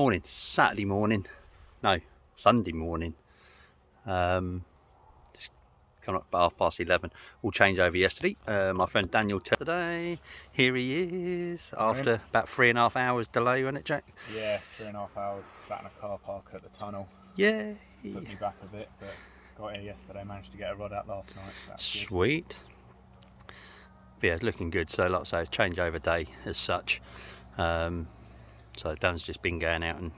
Morning, Saturday morning, no, Sunday morning. Just coming up about 11:30. All changed over yesterday. My friend Daniel today, here he is, after about 3.5 hours delay, wasn't it, Jack? Yeah, 3.5 hours, sat in a car park at the tunnel. Yeah. Put me back a bit, but got here yesterday, managed to get a rod out last night. So that's sweet. Good. But yeah, it's looking good. So like I say, it's changeover day as such. So Dan's just been going out and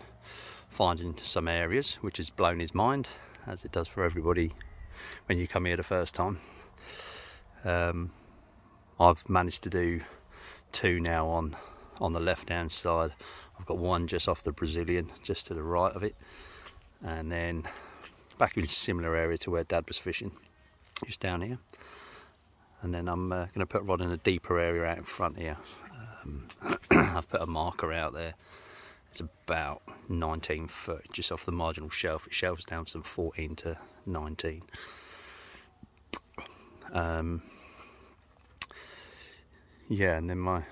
finding some areas, which has blown his mind, as it does for everybody when you come here the first time. I've managed to do 2 now on the left hand side. I've got 1 just off the Brazilian, just to the right of it, and then back in a similar area to where Dad was fishing, just down here. And then I'm going to put a rod in a deeper area out in front here. I've put a marker out there. It's about 19 foot just off the marginal shelf. It shelves down from 14 to 19. Yeah, and then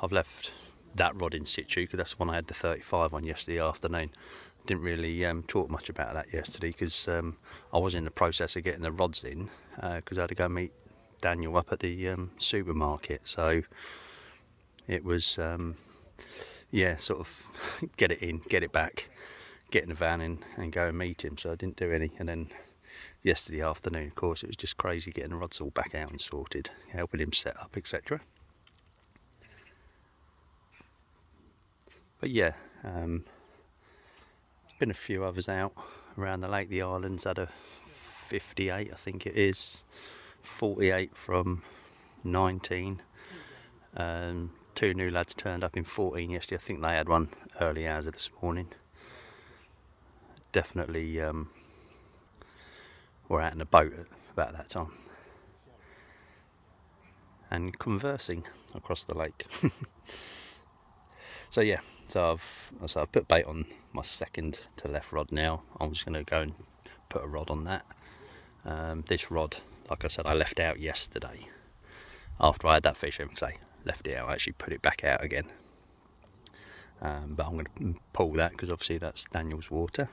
I've left that rod in situ because that's the one I had the 35 on yesterday afternoon. Didn't really talk much about that yesterday because I was in the process of getting the rods in because I had to go meet Daniel up at the supermarket. So it was yeah, sort of get it in, get it back, get in the van and go and meet him. So I didn't do any. And then yesterday afternoon, of course, it was just crazy getting the rods all back out and sorted, helping him set up, etc. But yeah, been a few others out around the lake. The islands had a 58, I think it is, 48 from 19. 2 new lads turned up in 14 yesterday. I think they had one early hours of this morning. Definitely were out in a boat at about that time and conversing across the lake. So yeah, so I've put bait on my second to left rod now. I'm just going to go and put a rod on that. This rod, like I said, I left out yesterday after I had that fish in, say left it out. I actually put it back out again, but I'm going to pull that because obviously that's Daniel's water.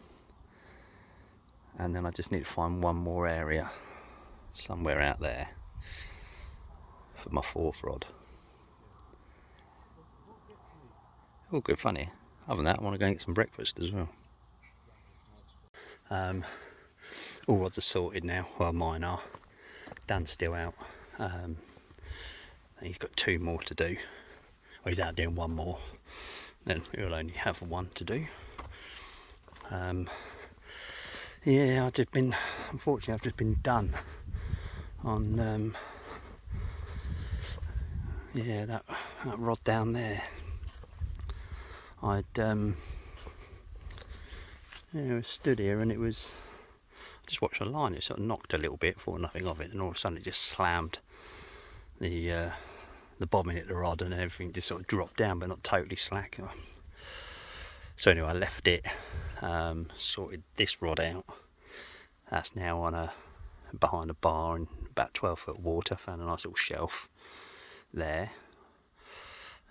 And then I just need to find one more area somewhere out there for my 4th rod. All good fun here. Other than that, I want to go and get some breakfast as well. All rods are sorted now. Well, mine are. Dan's still out. He's got 2 more to do. Well, he's out doing 1 more. Then he'll only have 1 to do. Yeah, unfortunately, I've just been done on yeah, that rod down there. I'd yeah, stood here and it was, I just watched the line, it sort of knocked a little bit, thought nothing of it, and all of a sudden it just slammed the bobbin hit the rod and everything just sort of dropped down, but not totally slack. So anyway, I left it, sorted this rod out. That's now on behind a bar in about 12 foot water. Found a nice little shelf there.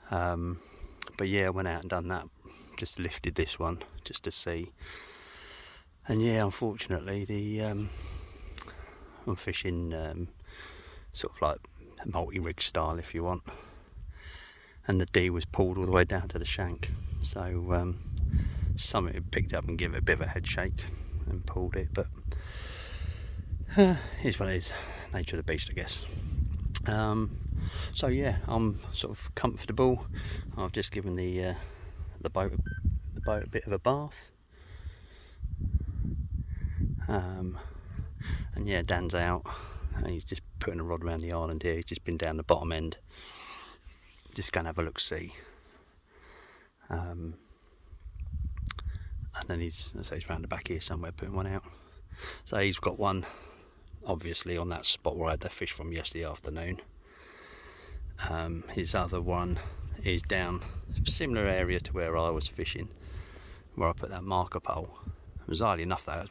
But yeah, I went out and done that. Just lifted this one just to see. And yeah, unfortunately, I'm fishing sort of like multi-rig style, if you want, and the D was pulled all the way down to the shank. So something had picked up and gave it a bit of a head shake and pulled it, but here's what it is, nature of the beast, I guess. So yeah, I'm sort of comfortable. I've just given the boat a bit of a bath, and yeah, Dan's out. He's just putting a rod around the island here. He's just been down the bottom end, just going to have a look-see. And then he's round the back here somewhere putting one out. So he's got one, obviously, on that spot where I had the fish from yesterday afternoon. His other one is down a similar area to where I was fishing, where I put that marker pole. Bizarrely enough, though,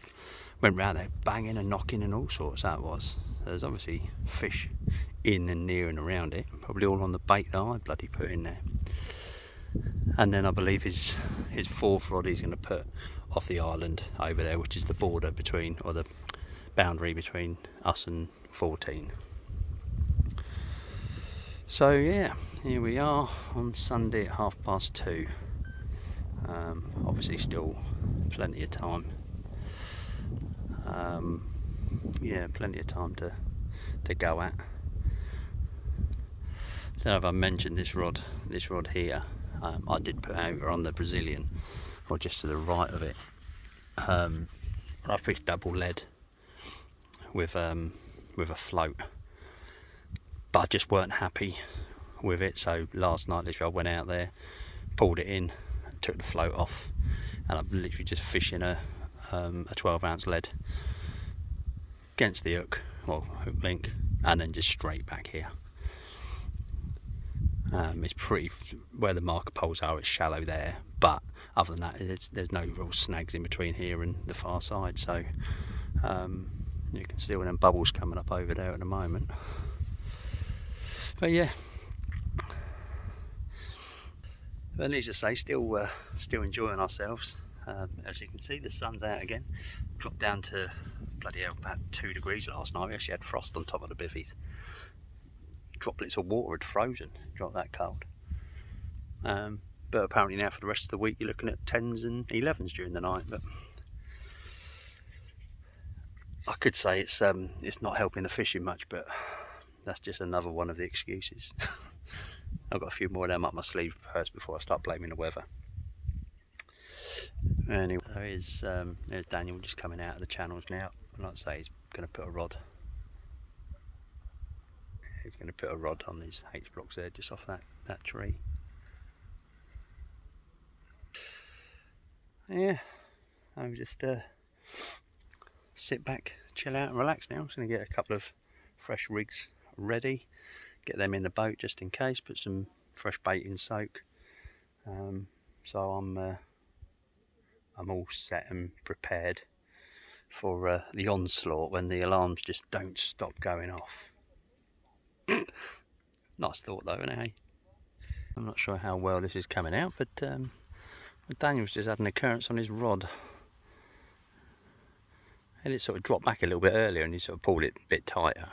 went round there banging and knocking and all sorts, that was. There's obviously fish in and near and around it, probably all on the bait that I bloody put in there. and then I believe his fourth rod he's going to put off the island over there, which is the border between, or the boundary between us and 14. So yeah, here we are on Sunday at 2:30. Obviously still plenty of time. Yeah, plenty of time to go at. I don't know if I mentioned this rod here. I did put over on the Brazilian, or just to the right of it. I fished double lead with a float, but I just weren't happy with it. So last night, literally, I went out there, pulled it in, took the float off, and I'm literally just fishing a 12-ounce lead against the hook, well, hook link, and then just straight back here. It's pretty, where the marker poles are, it's shallow there, but other than that, there's no real snags in between here and the far side, so you can see all them bubbles coming up over there at the moment. But yeah, but needless to say, still enjoying ourselves. As you can see, the sun's out again. Dropped down to bloody hell about 2 degrees last night. We actually had frost on top of the bivvies. Droplets of water had frozen, dropped that cold. But apparently now for the rest of the week you're looking at 10s and 11s during the night. But I could say it's not helping the fishing much, but that's just another one of the excuses. I've got a few more of them up my sleeve first before I start blaming the weather. Anyway, there's Daniel just coming out of the channels now. Like I say, he's going to put a rod. He's going to put a rod on these H blocks there, just off that tree. Yeah, I'm just sit back, chill out and relax now. I'm just going to get a couple of fresh rigs ready, get them in the boat just in case, put some fresh bait in soak. So I'm all set and prepared for the onslaught when the alarms just don't stop going off. Nice thought though, isn't it? Hey? I'm not sure how well this is coming out, but Daniel's just had an occurrence on his rod, and it sort of dropped back a little bit earlier, and he sort of pulled it a bit tighter.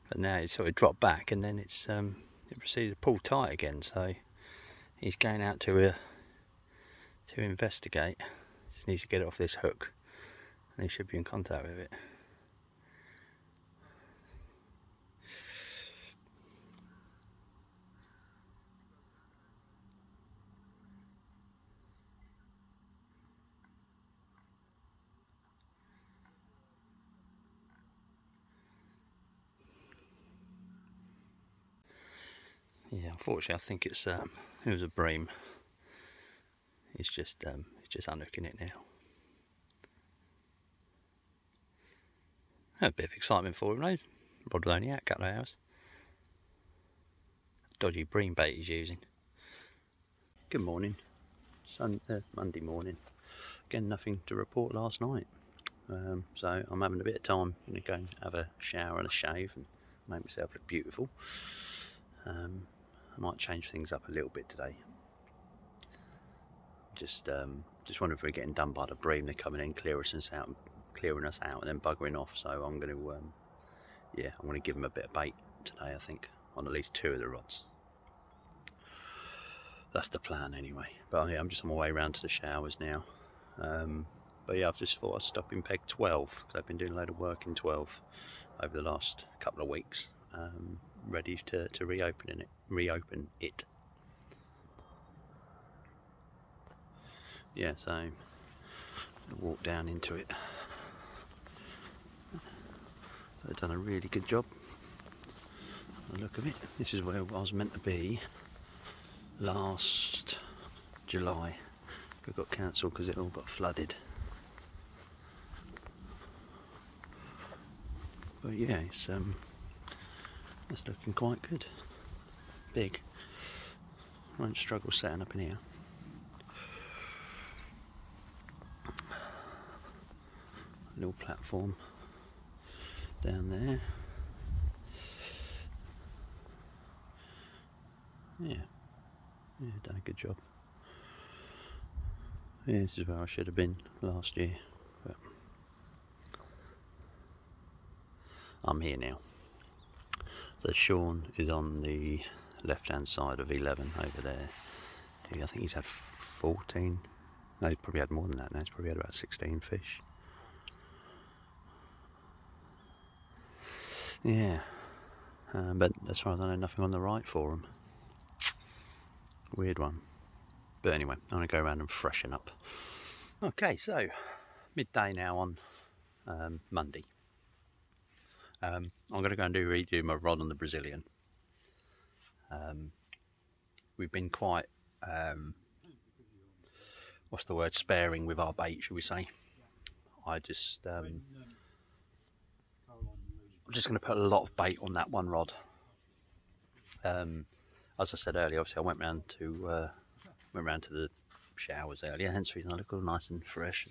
But now it sort of dropped back, and then it proceeded to pull tight again. So he's going out to investigate. Just needs to get it off this hook, and he should be in contact with it. Yeah, unfortunately, I think it was a bream. It's just unhooking it now. A bit of excitement for him, though. Rod was only out a couple of hours. Dodgy bream bait he's using. Good morning, Monday morning. Again, nothing to report last night. So I'm having a bit of time. I'm going to go and have a shower and a shave and make myself look beautiful. I might change things up a little bit today. Just wondering if we're getting done by the bream. They're coming in, clearing us out, and then buggering off. So I'm going to, yeah, I'm going to give them a bit of bait today. I think on at least 2 of the rods. That's the plan anyway. But yeah, I'm just on my way around to the showers now. But yeah, I've just thought I'd stop in peg 12 because I've been doing a load of work in 12 over the last couple of weeks. Ready to reopen it. Yeah, so I'll walk down into it. They've done a really good job. By the look of it, this is where I was meant to be last July. It got cancelled because it all got flooded. But yeah, it's looking quite good. Big. Won't struggle setting up in here. Little platform down there. Yeah, done a good job. Yeah, this is where I should have been last year, but I'm here now. So Sean is on the left hand side of 11 over there. I think he's had 14, no, he's probably had more than that now, he's probably had about 16 fish. Yeah, but as far as I know, nothing on the right for him. Weird one. But anyway, I'm going to go around and freshen up. Okay, so midday now on Monday. I'm going to go and redo my rod on the Brazilian. We've been quite, what's the word, sparing with our bait, should we say. I'm just going to put a lot of bait on that one rod. As I said earlier, obviously I went round to the showers earlier, hence the reason I look all nice and fresh.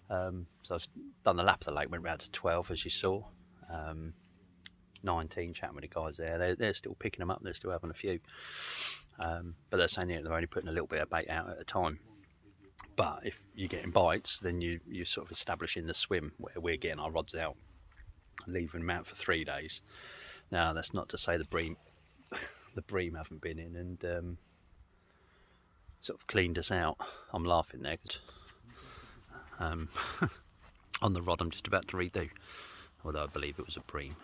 So I've done the lap of the lake, went round to 12 as you saw. 19, chatting with the guys there. They're still picking them up, they're still having a few. But they're saying that they're only putting a little bit of bait out at a time. But if you're getting bites, then you're sort of establishing the swim where we're getting our rods out, leaving them out for 3 days. Now that's not to say the bream haven't been in and sort of cleaned us out. I'm laughing there because on the rod I'm just about to redo, although I believe it was a bream.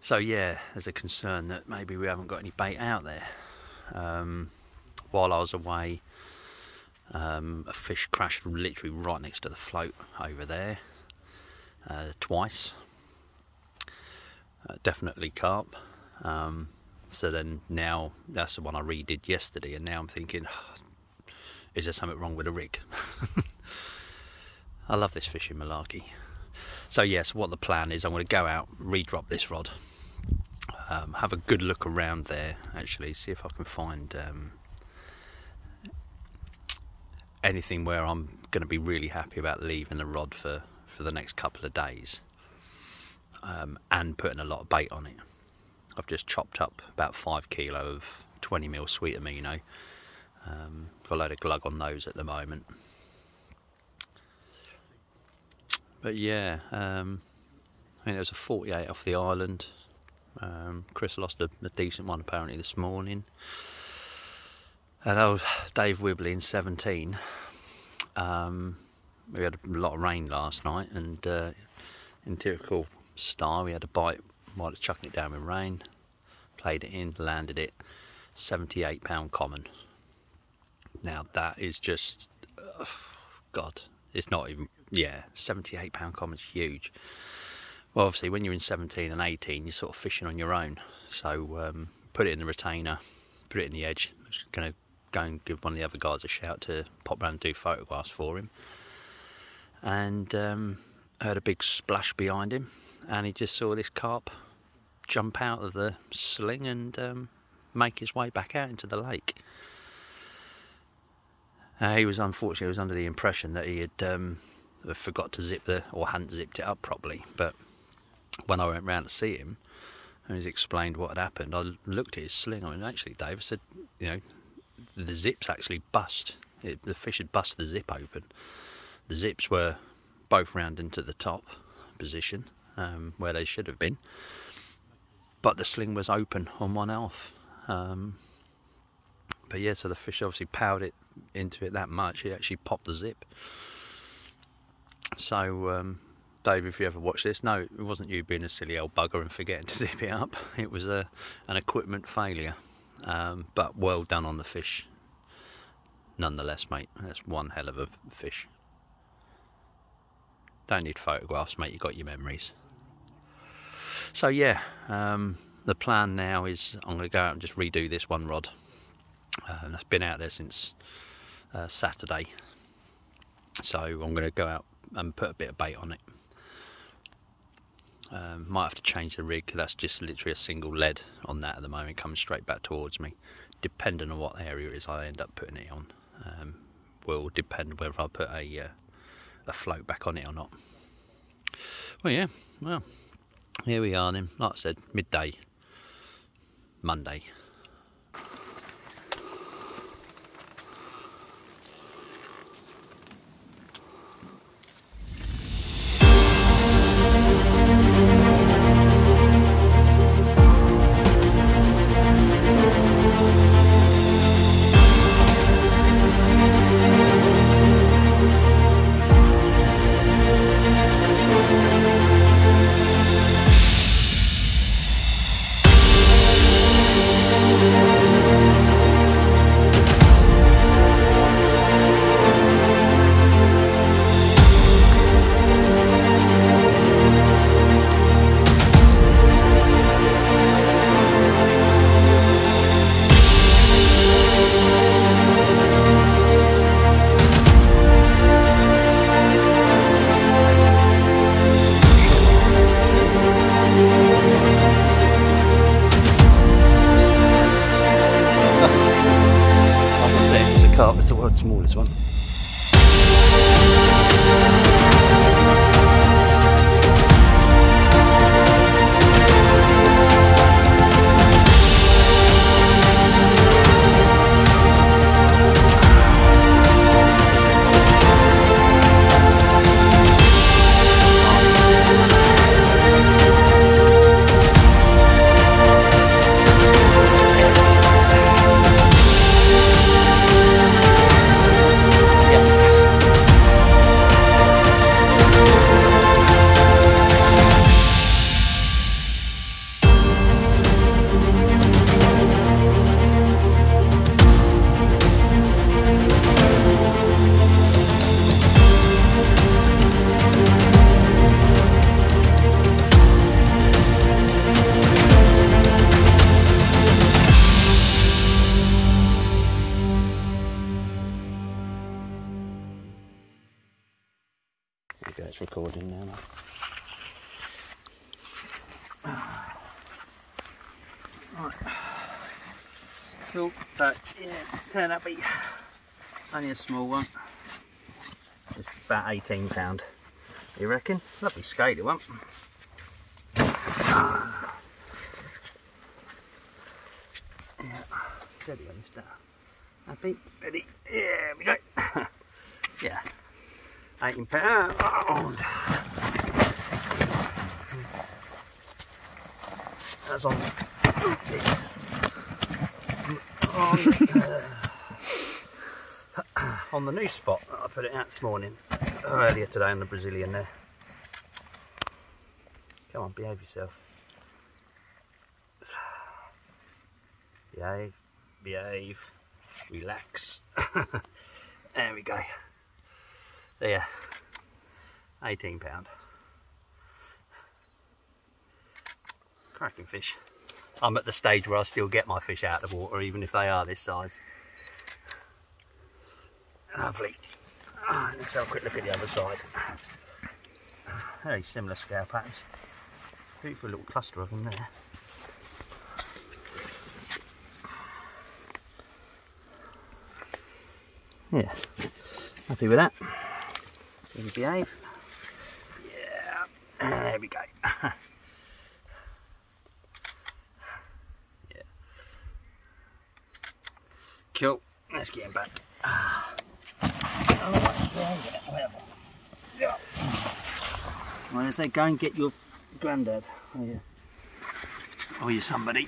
So yeah, there's a concern that maybe we haven't got any bait out there. While I was away, a fish crashed literally right next to the float over there twice. Definitely carp. So then now that's the one I redid yesterday, and now I'm thinking, is there something wrong with the rig? I love this fishing malarkey. So yes, what the plan is, I'm going to go out, re-drop this rod, have a good look around there, actually see if I can find anything where I'm going to be really happy about leaving the rod for the next couple of days, and putting a lot of bait on it. I've just chopped up about 5 kilo of 20mm sweet amino. Got a load of glug on those at the moment. But yeah, I mean, there was a 48 off the island. Chris lost a decent one apparently this morning. And old Dave Wibley in 17. We had a lot of rain last night, and in typical style, we had a bite while chucking it down with rain. Played it in, landed it. 78 pound common. Now that is just, God, it's not even, yeah, 78 pound common's huge. Well, obviously when you're in 17 and 18, you're sort of fishing on your own. So put it in the retainer, put it in the edge. I'm just going to go and give one of the other guys a shout to pop round and do photographs for him. And heard a big splash behind him, and he just saw this carp jump out of the sling and make his way back out into the lake. He was unfortunately under the impression that he had forgot to zip or hadn't zipped it up properly. But when I went round to see him and he's explained what had happened, I looked at his sling. I mean, actually, Dave, I said, you know, the zips actually bust. The fish had bust the zip open. The zips were both round into the top position where they should have been, but the sling was open on one half. But yeah, so the fish obviously powered it into it that much, it actually popped the zip. So Dave, if you ever watch this, no, it wasn't you being a silly old bugger and forgetting to zip it up. It was an equipment failure, but well done on the fish nonetheless, mate. That's one hell of a fish. Don't need photographs, mate, you got your memories. So yeah, the plan now is I'm going to go out and just redo this one rod. That's been out there since Saturday, so I'm going to go out and put a bit of bait on it. Might have to change the rig, because that's just literally a single lead on that at the moment, coming straight back towards me. Depending on what area it is I end up putting it on, will depend whether I put a float back on it or not. Well, yeah, well, here we are then. Like I said, midday, Monday. tried the smallest one. Okay, it's recording now. Right. Cool, but yeah, turn up, only a small one. It's about £18, you reckon? Lovely scaly one. Yeah, steady on this stuff. Happy, ready, yeah, we go. Yeah, £18. Oh. That's on the new spot. I put it out this morning, earlier today on the Brazilian there. Come on, behave yourself. Behave, behave, relax. There we go. There, £18. Cracking fish. I'm at the stage where I still get my fish out of the water, even if they are this size. Lovely. Let's have a quick look at the other side. Very similar scale patterns. Beautiful little cluster of them there. Yeah, happy with that. Can you behave? Yeah, there we go. Yeah. Cool, let's get him back. Yeah. Well, I say go and get your granddad. Oh, yeah. Or you're somebody.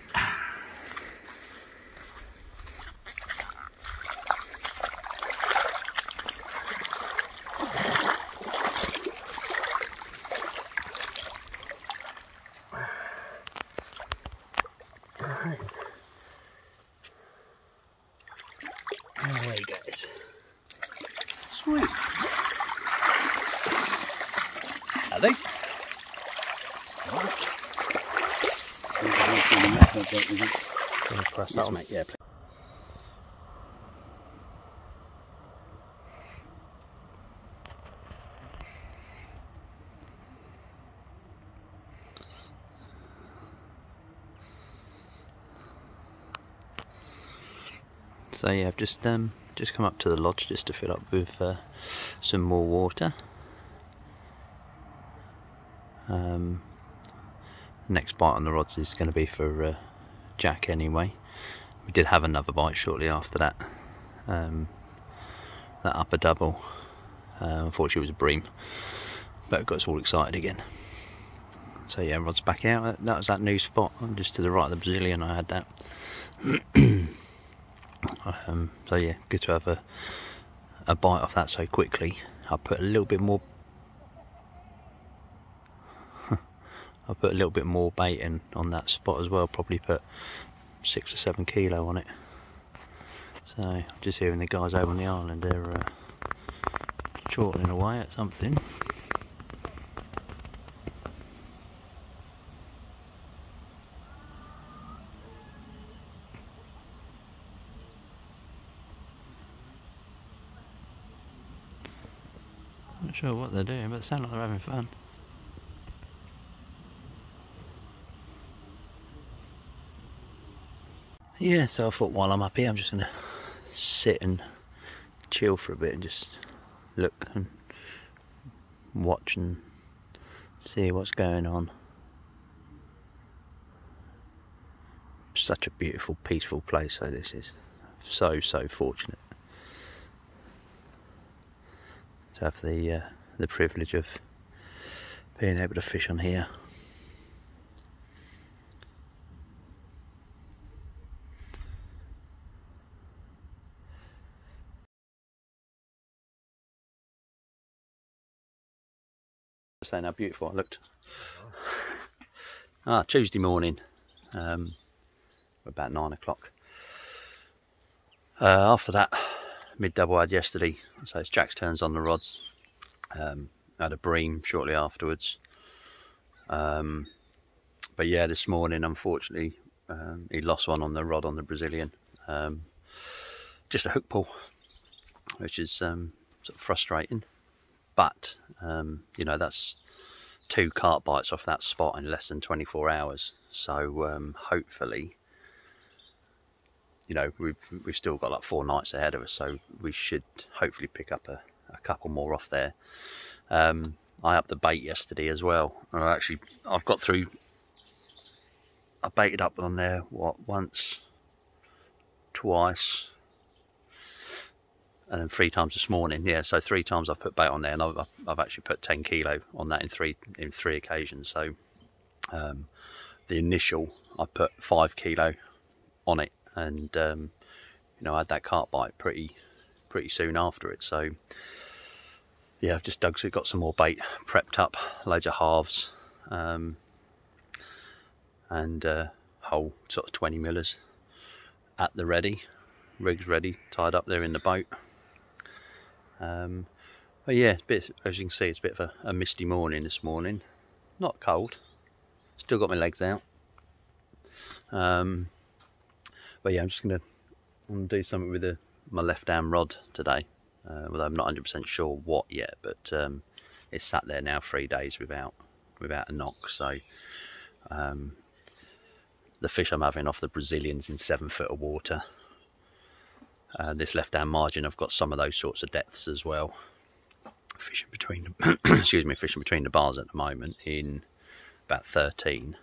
There he goes. Sweet. Hello. Can you press that on, mate? Yeah, please. So yeah, I've just come up to the lodge just to fill up with some more water. Next bite on the rods is going to be for Jack anyway. We did have another bite shortly after that. That upper double. Unfortunately, it was a bream, but it got us all excited again. So yeah, rod's back out. That was that new spot just to the right of the Brazilian. I had that. So yeah, good to have a bite off that so quickly. I put a little bit more. I put a little bit more bait in on that spot as well. Probably put 6 or 7 kilo on it. So just hearing the guys over on the island, they're chortling away at something. Not sure what they're doing, but they sound like they're having fun. Yeah, so I thought while I'm up here I'm just going to sit and chill for a bit and just look and watch and see what's going on. Such a beautiful, peaceful place. So this is so fortunate to have the privilege of being able to fish on here. Saying how beautiful I looked. Tuesday morning, about 9 o'clock. After that mid double I had yesterday, so it's Jack's turns on the rods. Had a bream shortly afterwards. But yeah, this morning unfortunately he lost one on the rod on the Brazilian. Just a hook pull, which is sort of frustrating. But you know, that's 2 carp bites off that spot in less than 24 hours. So hopefully, you know, we've still got like 4 nights ahead of us, so we should hopefully pick up a couple more off there. I upped the bait yesterday as well. I've got through. I baited up on there once, twice, and then 3 times this morning. Yeah, so 3 times I've put bait on there, and I've actually put 10 kilo on that in three occasions. So the initial, I put 5 kilo on it, and you know, I had that carp bite pretty soon after it. So yeah, I've just got some more bait prepped up, loads of halves, and whole sort of 20 millers at the ready, rigs ready, tied up there in the boat. But yeah, as you can see, it's a bit of a misty morning this morning. Not cold, still got my legs out. But yeah, I'm just going to do something with my left hand rod today, although I'm not 100% sure what yet. But it's sat there now 3 days without a knock. So the fish I'm having off the Brazilians in 7 foot of water. This left hand margin, I've got some of those sorts of depths as well. Fishing between the excuse me, fishing between the bars at the moment in about 13.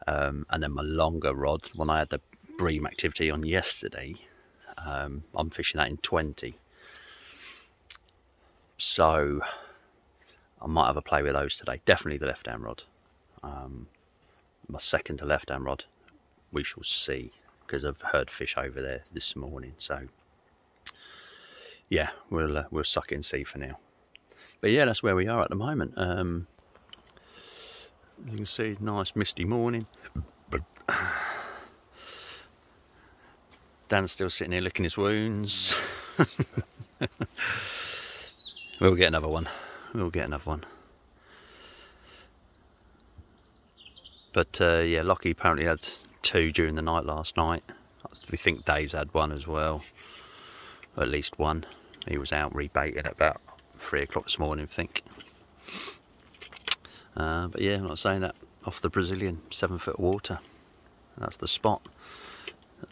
And then my longer rod, when I had the bream activity on yesterday, I'm fishing that in 20. So I might have a play with those today. Definitely the left hand rod. My second to left hand rod, we shall see, because I've heard fish over there this morning. So yeah, we'll suck it and see for now. But yeah, that's where we are at the moment. As you can see, nice misty morning. Dan's still sitting here licking his wounds. We'll get another one. But yeah, Lockie apparently had 2 during the night last night. We think Dave's had 1 as well, or at least 1. He was out rebaiting at about 3 o'clock this morning, I think. But yeah, I'm not saying that, off the Brazilian, 7 foot of water. That's the spot.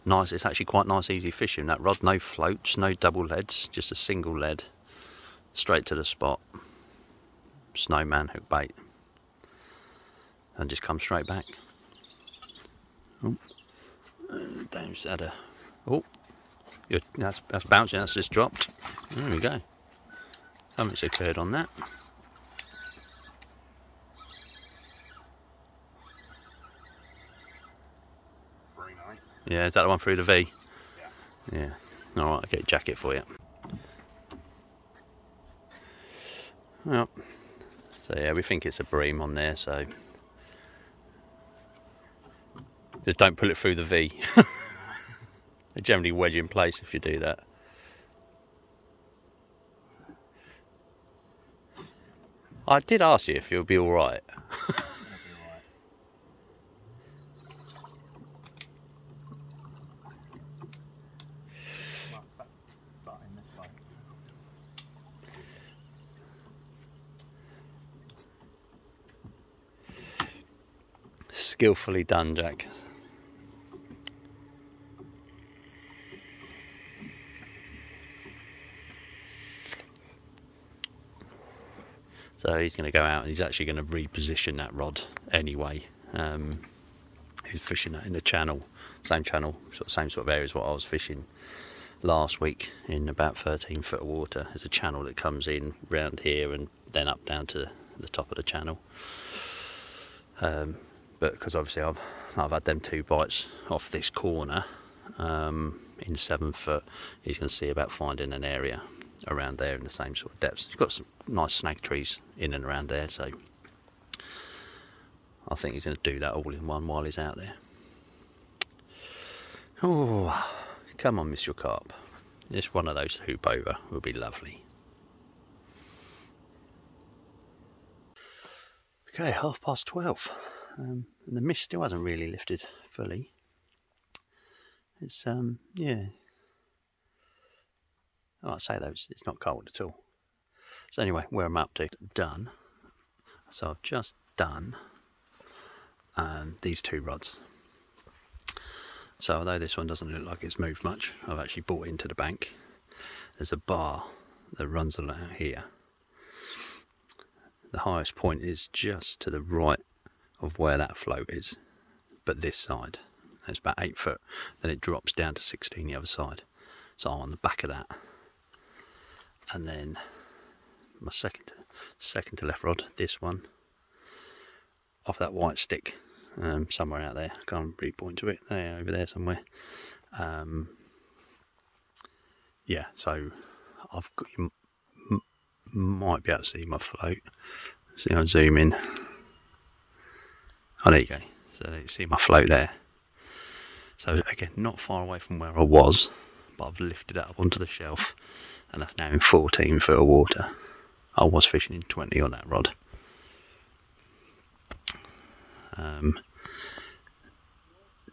Nice, it's actually quite nice, easy fishing. That rod, no floats, no double leads, just a single lead, straight to the spot. Snowman hook bait, and just come straight back. Oh, Dave's had a. Oh, that's bouncing. That's just dropped. There we go. Something's occurred on that. Yeah, is that the one through the V? Yeah. All right, I'll get a jacket for you. Well, so yeah, we think it's a bream on there, so just don't pull it through the V. They generally wedge in place if you do that. I did ask you if you'll be all right. Skillfully done, Jack. So he's going to go out and he's actually going to reposition that rod anyway. He's fishing that in the channel, same channel, same sort of area as what I was fishing last week, in about 13 foot of water. There's a channel that comes in round here and then up down to the top of the channel. But because obviously I've had them 2 bites off this corner in 7 foot, he's going to see about finding an area around there in the same sort of depths. He's got some nice snag trees in and around there, so I think he's going to do that all in one while he's out there. Oh, come on, miss your carp. Just one of those hoop over will be lovely. Okay, 12:30, and the mist still hasn't really lifted fully. It's yeah. Like I say though, it's not cold at all. So anyway, where I'm up to, done. So I've just done these 2 rods. So although this one doesn't look like it's moved much, I've actually brought it into the bank. There's a bar that runs along here. The highest point is just to the right of where that float is, but this side. It's about 8 foot, then it drops down to 16 the other side. So I'm on the back of that. And then my second to left rod, this one, off that white stick, somewhere out there. I can't really point to it. There, over there somewhere. Yeah, so I've got, you might be able to see my float. See, I'll zoom in. Oh, there you go. So you see my float there. So again, not far away from where I was, but I've lifted it up onto the shelf, and that's now in 14 foot of water. I was fishing in 20 on that rod.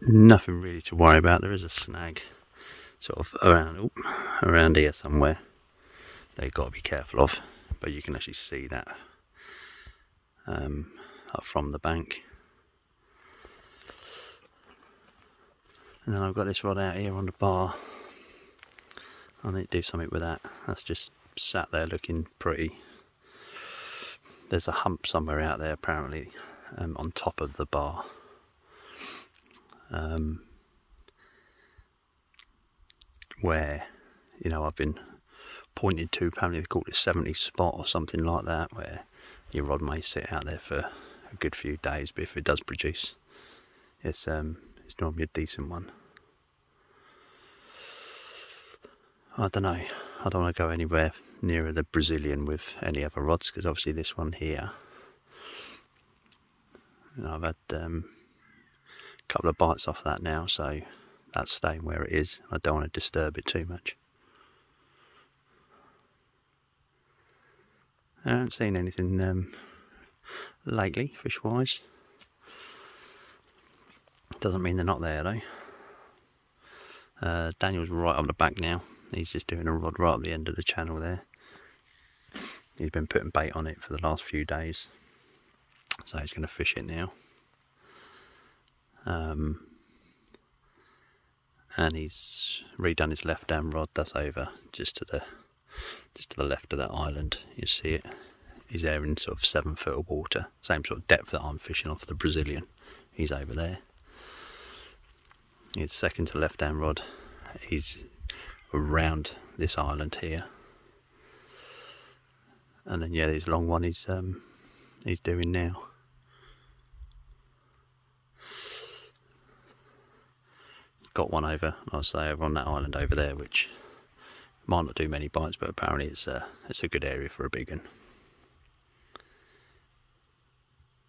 Nothing really to worry about. There is a snag sort of around here somewhere that you've got to be careful of, but you can actually see that up from the bank. And then I've got this rod out here on the bar. I need to do something with that. That's just sat there looking pretty. There's a hump somewhere out there apparently on top of the bar. Where, you know, I've been pointed to, apparently they call it 70 spot or something like that, where your rod may sit out there for a good few days, but if it does produce, it's normally a decent one. I don't know, I don't want to go anywhere nearer the Brazilian with any other rods, because obviously this one here, you know, I've had a couple of bites off that now, so that's staying where it is. I don't want to disturb it too much. I haven't seen anything lately, fish wise. Doesn't mean they're not there though. Daniel's right on the back now. He's just doing a rod right at the end of the channel there. He's been putting bait on it for the last few days, so he's going to fish it now. And he's redone his left hand rod. That's over just to the left of that island. You see it. He's there in sort of 7 foot of water, same sort of depth that I'm fishing off the Brazilian. He's over there. His second to left hand rod, he's around this island here. And then yeah, this long one he's doing now. Got one over, I'll say, over on that island over there, which might not do many bites, but apparently it's a good area for a big one.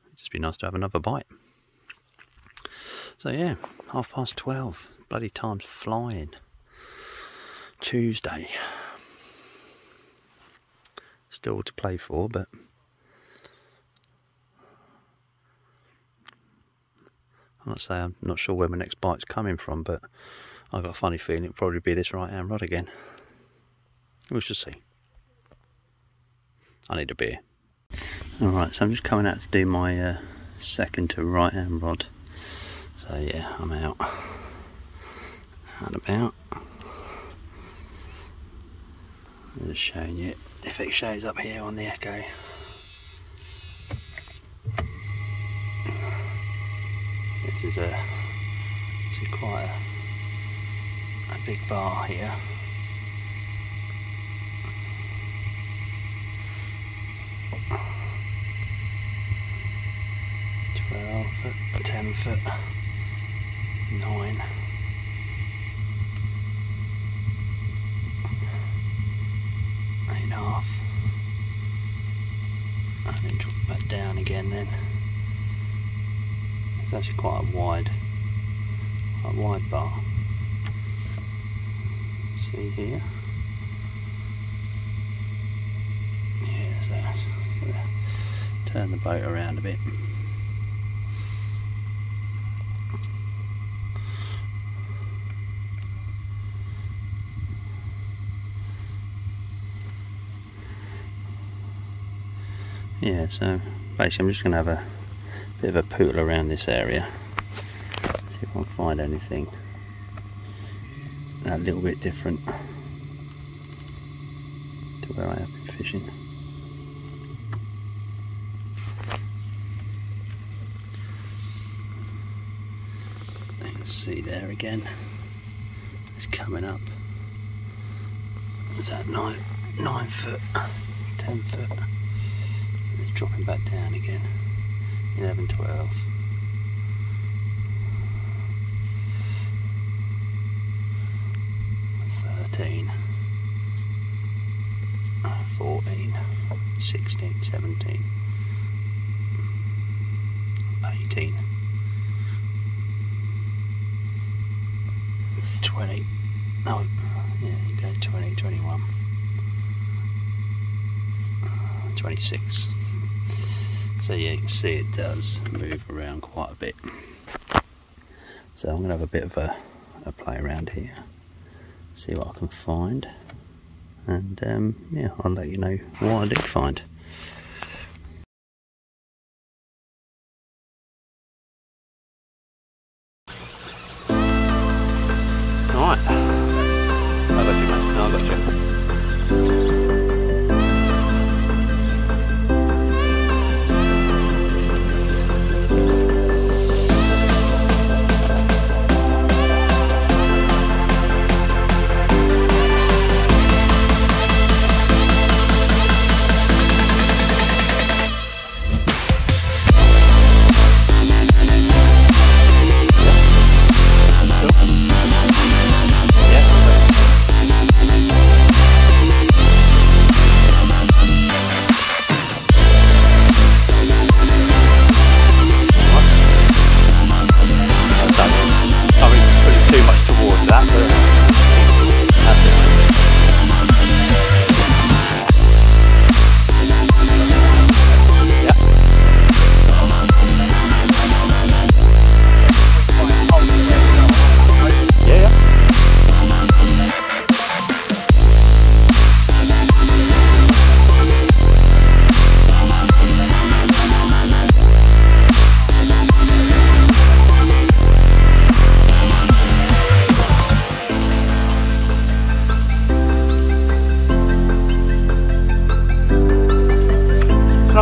It'd just be nice to have another bite. So yeah, 12:30. Bloody time's flying. Tuesday. Still to play for, but I must say I'm not sure where my next bite's coming from, but I've got a funny feeling it'll probably be this right hand rod again. We shall see. I need a beer. Alright, so I'm just coming out to do my second to right hand rod. So yeah, I'm out and about. I'm just showing you if it shows up here on the echo. This is quite a big bar here. Foot, 10 foot, 9. Eight and a half, and then drop back down again. Then it's actually quite a wide bar. See here, yeah. So I'm gonna turn the boat around a bit. Yeah, so basically I'm just going to have a bit of a poodle around this area, see if I can find anything a little bit different to where I have been fishing. You can see there again, it's coming up. Is that 9 foot, 10 foot? It's dropping back down again. 11, 12. 13. 14. 16, 17. 18. 20. Oh, yeah, you go 20, 21. 26. So yeah, you can see it does move around quite a bit. So I'm going to have a bit of a play around here, see what I can find, and yeah, I'll let you know what I did find. Alright, I got you, mate. I got you.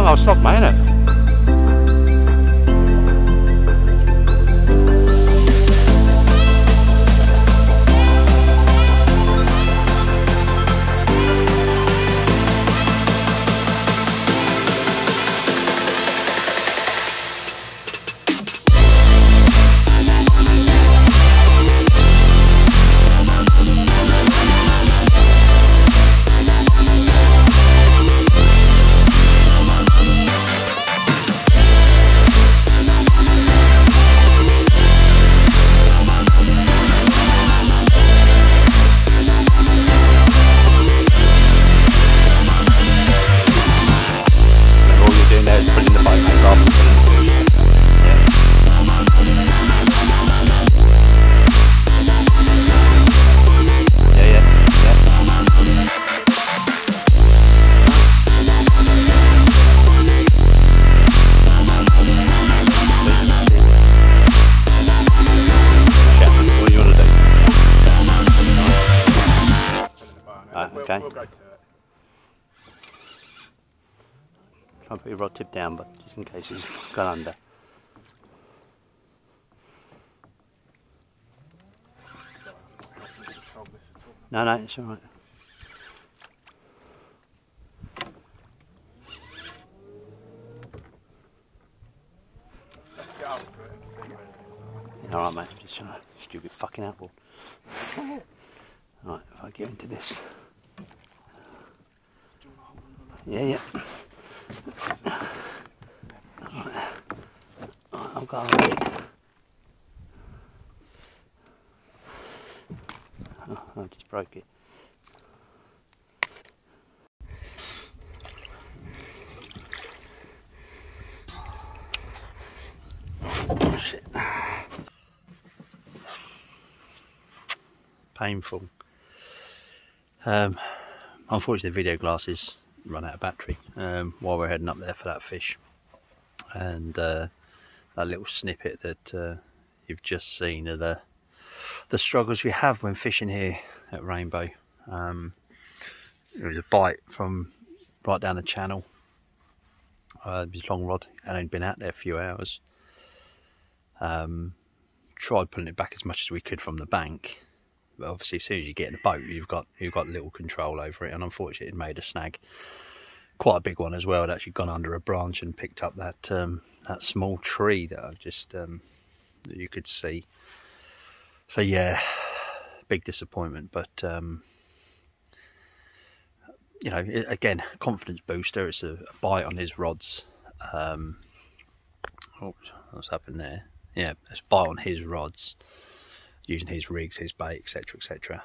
I'll stop, mate, innit? Okay. We'll go to it. Try and put your rod tip down, but just in case it's gone under. No, it's all right. Let's get up to it and see where it is. All right, mate. Just a stupid fucking outboard. Right, if I get into this. Yeah. Right, I've got a rig. Oh, I just broke it. Oh, shit. Painful. Unfortunately, the video glasses run out of battery while we're heading up there for that fish, and that little snippet that you've just seen of the struggles we have when fishing here at Rainbow. There was a bite from right down the channel. This long rod, and I'd been out there a few hours. Tried pulling it back as much as we could from the bank, but obviously as soon as you get in the boat you've got little control over it, and unfortunately it made a snag, quite a big one as well. It actually gone under a branch and picked up that small tree that I've just that you could see. So yeah, big disappointment, but you know, again, confidence booster. It's a bite on his rods. Oh, what's happened there? Yeah, it's a bite on his rods, using his rigs, his bait, etc, etc.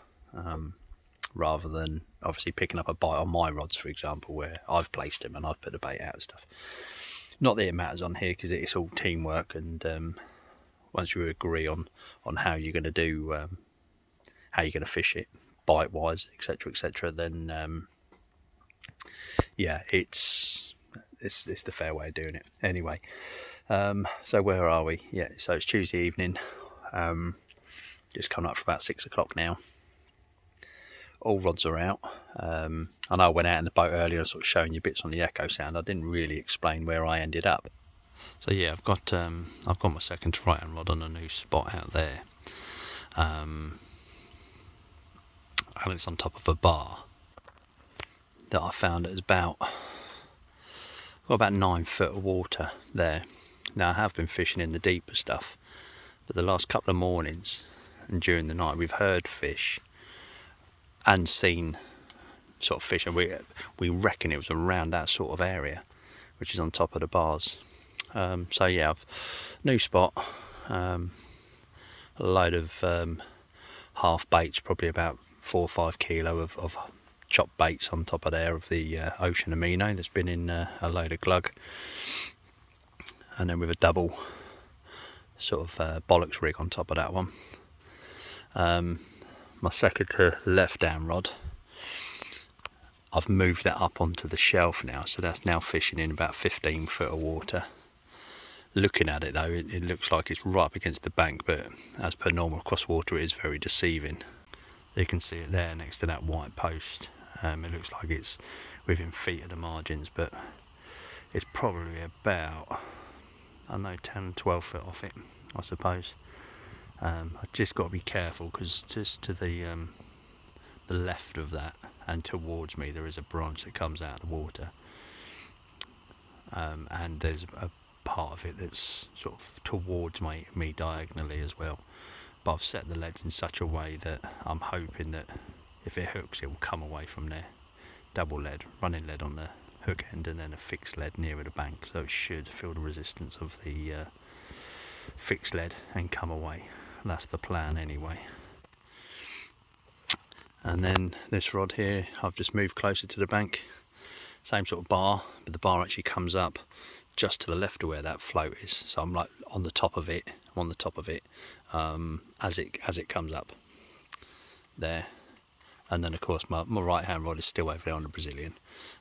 Rather than obviously picking up a bite on my rods, for example, where I've placed them and I've put the bait out and stuff. Not that it matters on here, because it's all teamwork, and once you agree on how you're going to do, how you're going to fish it, bite wise, etc, etc, then yeah, it's the fair way of doing it. Anyway, so where are we? Yeah, so it's Tuesday evening. Just coming up for about 6 o'clock now. All rods are out. I know I went out in the boat earlier, sort of showing you bits on the echo sound. I didn't really explain where I ended up. So yeah, I've got my second to right hand rod on a new spot out there, and it's on top of a bar that I found. It's about 9 foot of water there. Now I have been fishing in the deeper stuff, but the last couple of mornings and during the night we've heard fish and seen sort of fish, and we reckon it was around that sort of area, which is on top of the bars. So yeah, new spot, a load of half baits, probably about 4 or 5 kilo of chopped baits on top of there, of the Ocean Amino that's been in a load of glug, and then with a double sort of bollocks rig on top of that one. My second to left down rod, I've moved that up onto the shelf now, so that's now fishing in about 15 foot of water. Looking at it though, it looks like it's right up against the bank, but as per normal across water it is very deceiving. You can see it there next to that white post. It looks like it's within feet of the margins, but it's probably about, I don't know, 10, 12 foot off it, I suppose. I've just got to be careful, because just to the left of that and towards me there is a branch that comes out of the water, and there's a part of it that's sort of towards me diagonally as well. But I've set the leads in such a way that I'm hoping that if it hooks it will come away from there. Double lead, running lead on the hook end, and then a fixed lead nearer the bank, so it should feel the resistance of the fixed lead and come away. That's the plan anyway. And then this rod here, I've just moved closer to the bank. Same sort of bar, but the bar actually comes up just to the left of where that float is. So I'm like on the top of it, as it comes up there. And then of course my right hand rod is still over there on the Brazilian.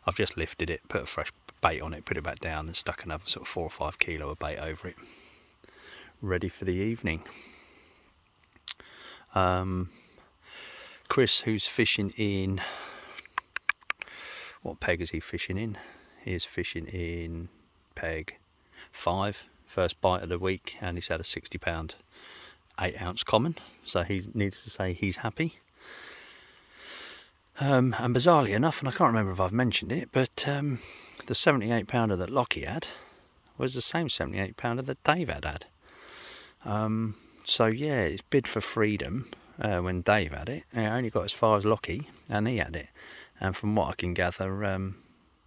I've just lifted it, put a fresh bait on it, put it back down, and stuck another sort of 4 or 5 kilo of bait over it. Ready for the evening. Chris, who's fishing in, what peg is he fishing in? He is fishing in peg 5, first bite of the week, and he's had a 60 pound 8 ounce common, so he needs to say he's happy. And bizarrely enough, and I can't remember if I've mentioned it, but the 78 pounder that Lockie had was the same 78 pounder that Dave had. So yeah, it's bid for freedom when Dave had it. I only got as far as Lockie, and he had it. And from what I can gather,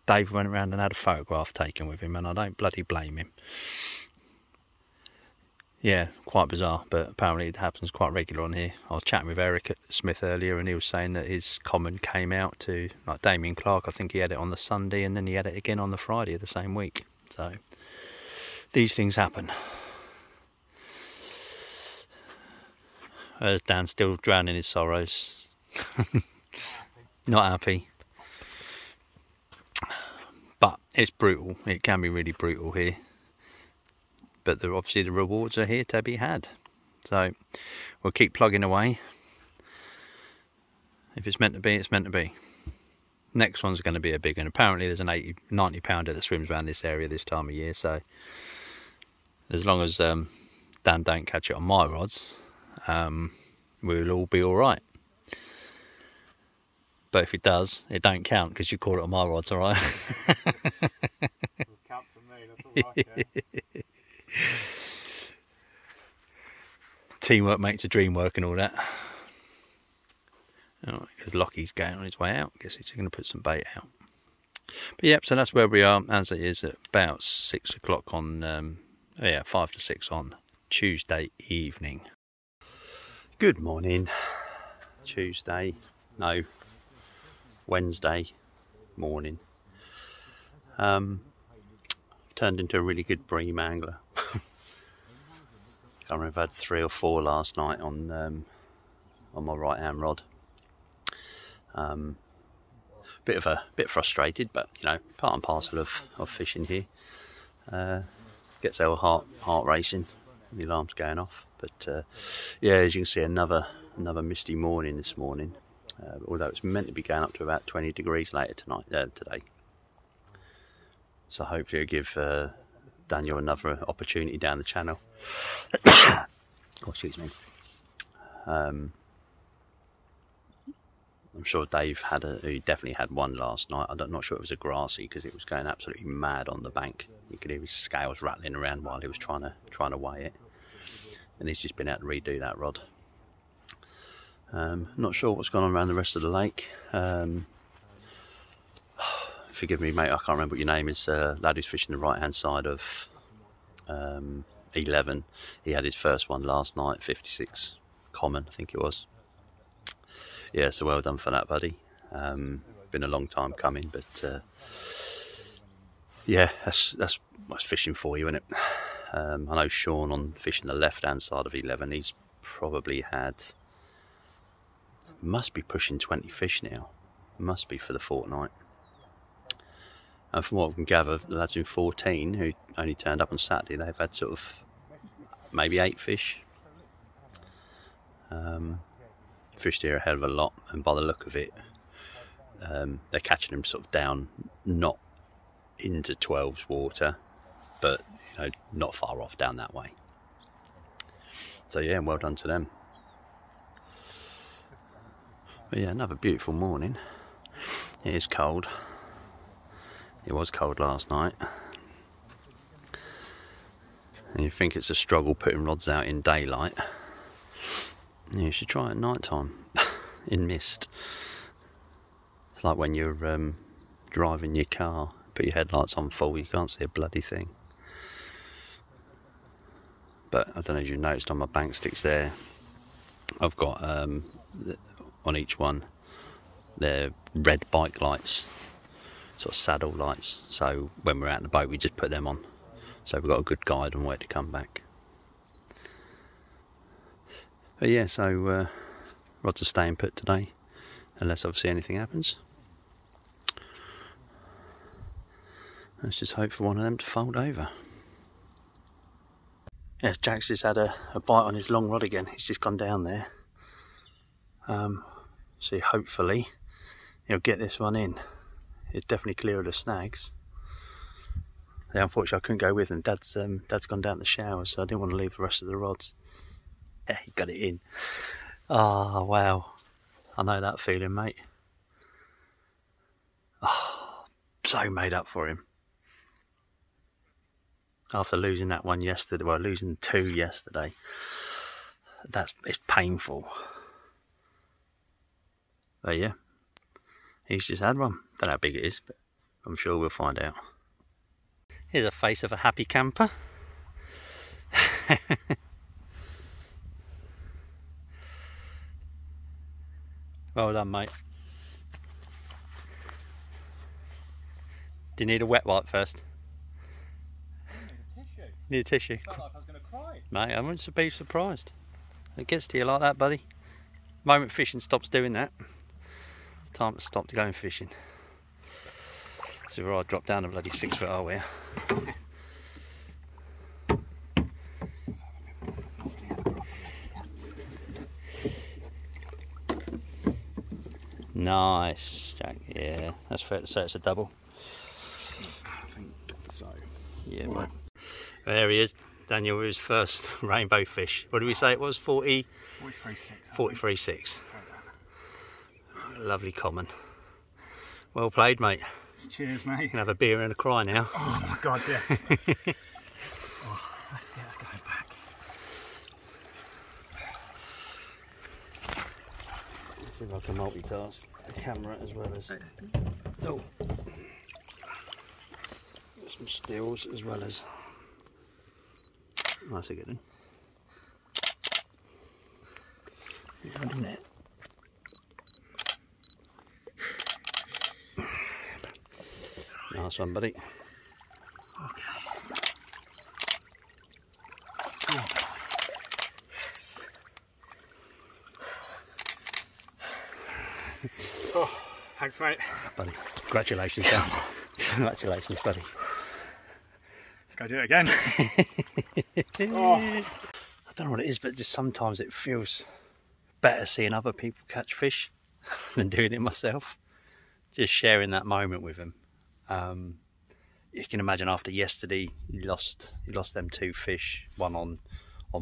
Dave went around and had a photograph taken with him, and I don't bloody blame him. Yeah, quite bizarre, but apparently it happens quite regular on here. I was chatting with Eric Smith earlier, and he was saying that his common came out to, like Damien Clark, I think he had it on the Sunday, and then he had it again on the Friday of the same week. So these things happen. There's Dan still drowning his sorrows. Not happy. But it's brutal. It can be really brutal here. But obviously the rewards are here to be had. So we'll keep plugging away. If it's meant to be, it's meant to be. Next one's going to be a big one. Apparently there's an 90 pounder that swims around this area this time of year. So as long as Dan don't catch it on my rods, we'll all be all right. But if it does, it don't count because you caught it on my rods, all right? It'll count for me, that's all I care. Teamwork makes the dream work and all that. Because Lockie's going on his way out. Guess he's going to put some bait out. But yep, so that's where we are as it is at about 6 o'clock on, 5 to 6 on Tuesday evening. Good morning. Wednesday morning. I've turned into a really good bream angler. I remember I've had 3 or 4 last night on my right hand rod. Bit frustrated, but you know, part and parcel of fishing here. Gets our heart racing, the alarm's going off. But yeah, as you can see, another misty morning this morning. Although it's meant to be going up to about 20 degrees later today. So hopefully it'll give Daniel another opportunity down the channel. Oh, excuse me. I'm sure Dave he definitely had one last night. I'm not sure it was a grassy because it was going absolutely mad on the bank. You could hear his scales rattling around while he was trying to weigh it. And he's just been out to redo that rod. Not sure what's gone on around the rest of the lake. Forgive me, mate, I can't remember what your name is. Lad who's fishing the right hand side of 11. He had his first one last night, 56 common, I think it was. Yeah, so well done for that, buddy. Been a long time coming, but yeah, that's fishing for you, isn't it? I know Sean on fishing the left hand side of 11, he's probably had, must be pushing 20 fish now, must be for the fortnight. And from what we can gather, the lads in 14 who only turned up on Saturday, they've had sort of maybe 8 fish. Fished here a hell of a lot, and by the look of it, they're catching them sort of down, not into 12's water, but you know, not far off down that way. So yeah, well done to them. But yeah, another beautiful morning. It is cold. It was cold last night. And you think it's a struggle putting rods out in daylight. You should try it at night time in mist. It's like when you're driving your car, put your headlights on full, you can't see a bloody thing. But I don't know if you've noticed on my bank sticks there, I've got on each one, they're red bike lights, sort of saddle lights. So when we're out in the boat, we just put them on. So we've got a good guide on where to come back. But yeah, so rods are staying put today, unless obviously anything happens. Let's just hope for one of them to fold over. Yes, Jack's just had a bite on his long rod again. He's just gone down there. So hopefully he'll get this one in. It's definitely clear of the snags. Yeah, unfortunately I couldn't go with him. Dad's gone down the shower, so I didn't want to leave the rest of the rods. Yeah, he got it in. Oh wow, I know that feeling, mate. so made up for him. After losing that one yesterday, well, losing 2 yesterday, it's painful. But yeah, he's just had one. Don't know how big it is, but I'm sure we'll find out. Here's a face of a happy camper. Well done, mate. Do you need a wet wipe first? I need a tissue. Need a tissue? Felt like I was going to cry. Mate, I wouldn't be surprised. It gets to you like that, buddy. The moment fishing stops doing that, it's time to stop to going fishing. So I drop down a bloody 6 foot hole here. Nice, Jack. Yeah, that's fair to say it's a double. I think so. Yeah, right. There he is, Daniel, with his first rainbow fish. What did we say it was? 43.6. 43.6. Lovely common. Well played, mate. Cheers, mate. You can have a beer and a cry now. Oh my God, yes. Oh, let's get that going back. Let's see if I can multitask the camera as well as some stills as well as nice again. Yeah, isn't it? Nice one, buddy. Okay. Oh, thanks, mate. Buddy, congratulations, Dan. Congratulations, buddy. Let's go do it again. Oh. I don't know what it is, but just sometimes it feels better seeing other people catch fish than doing it myself. Just sharing that moment with them. You can imagine after yesterday, you lost them 2 fish, one on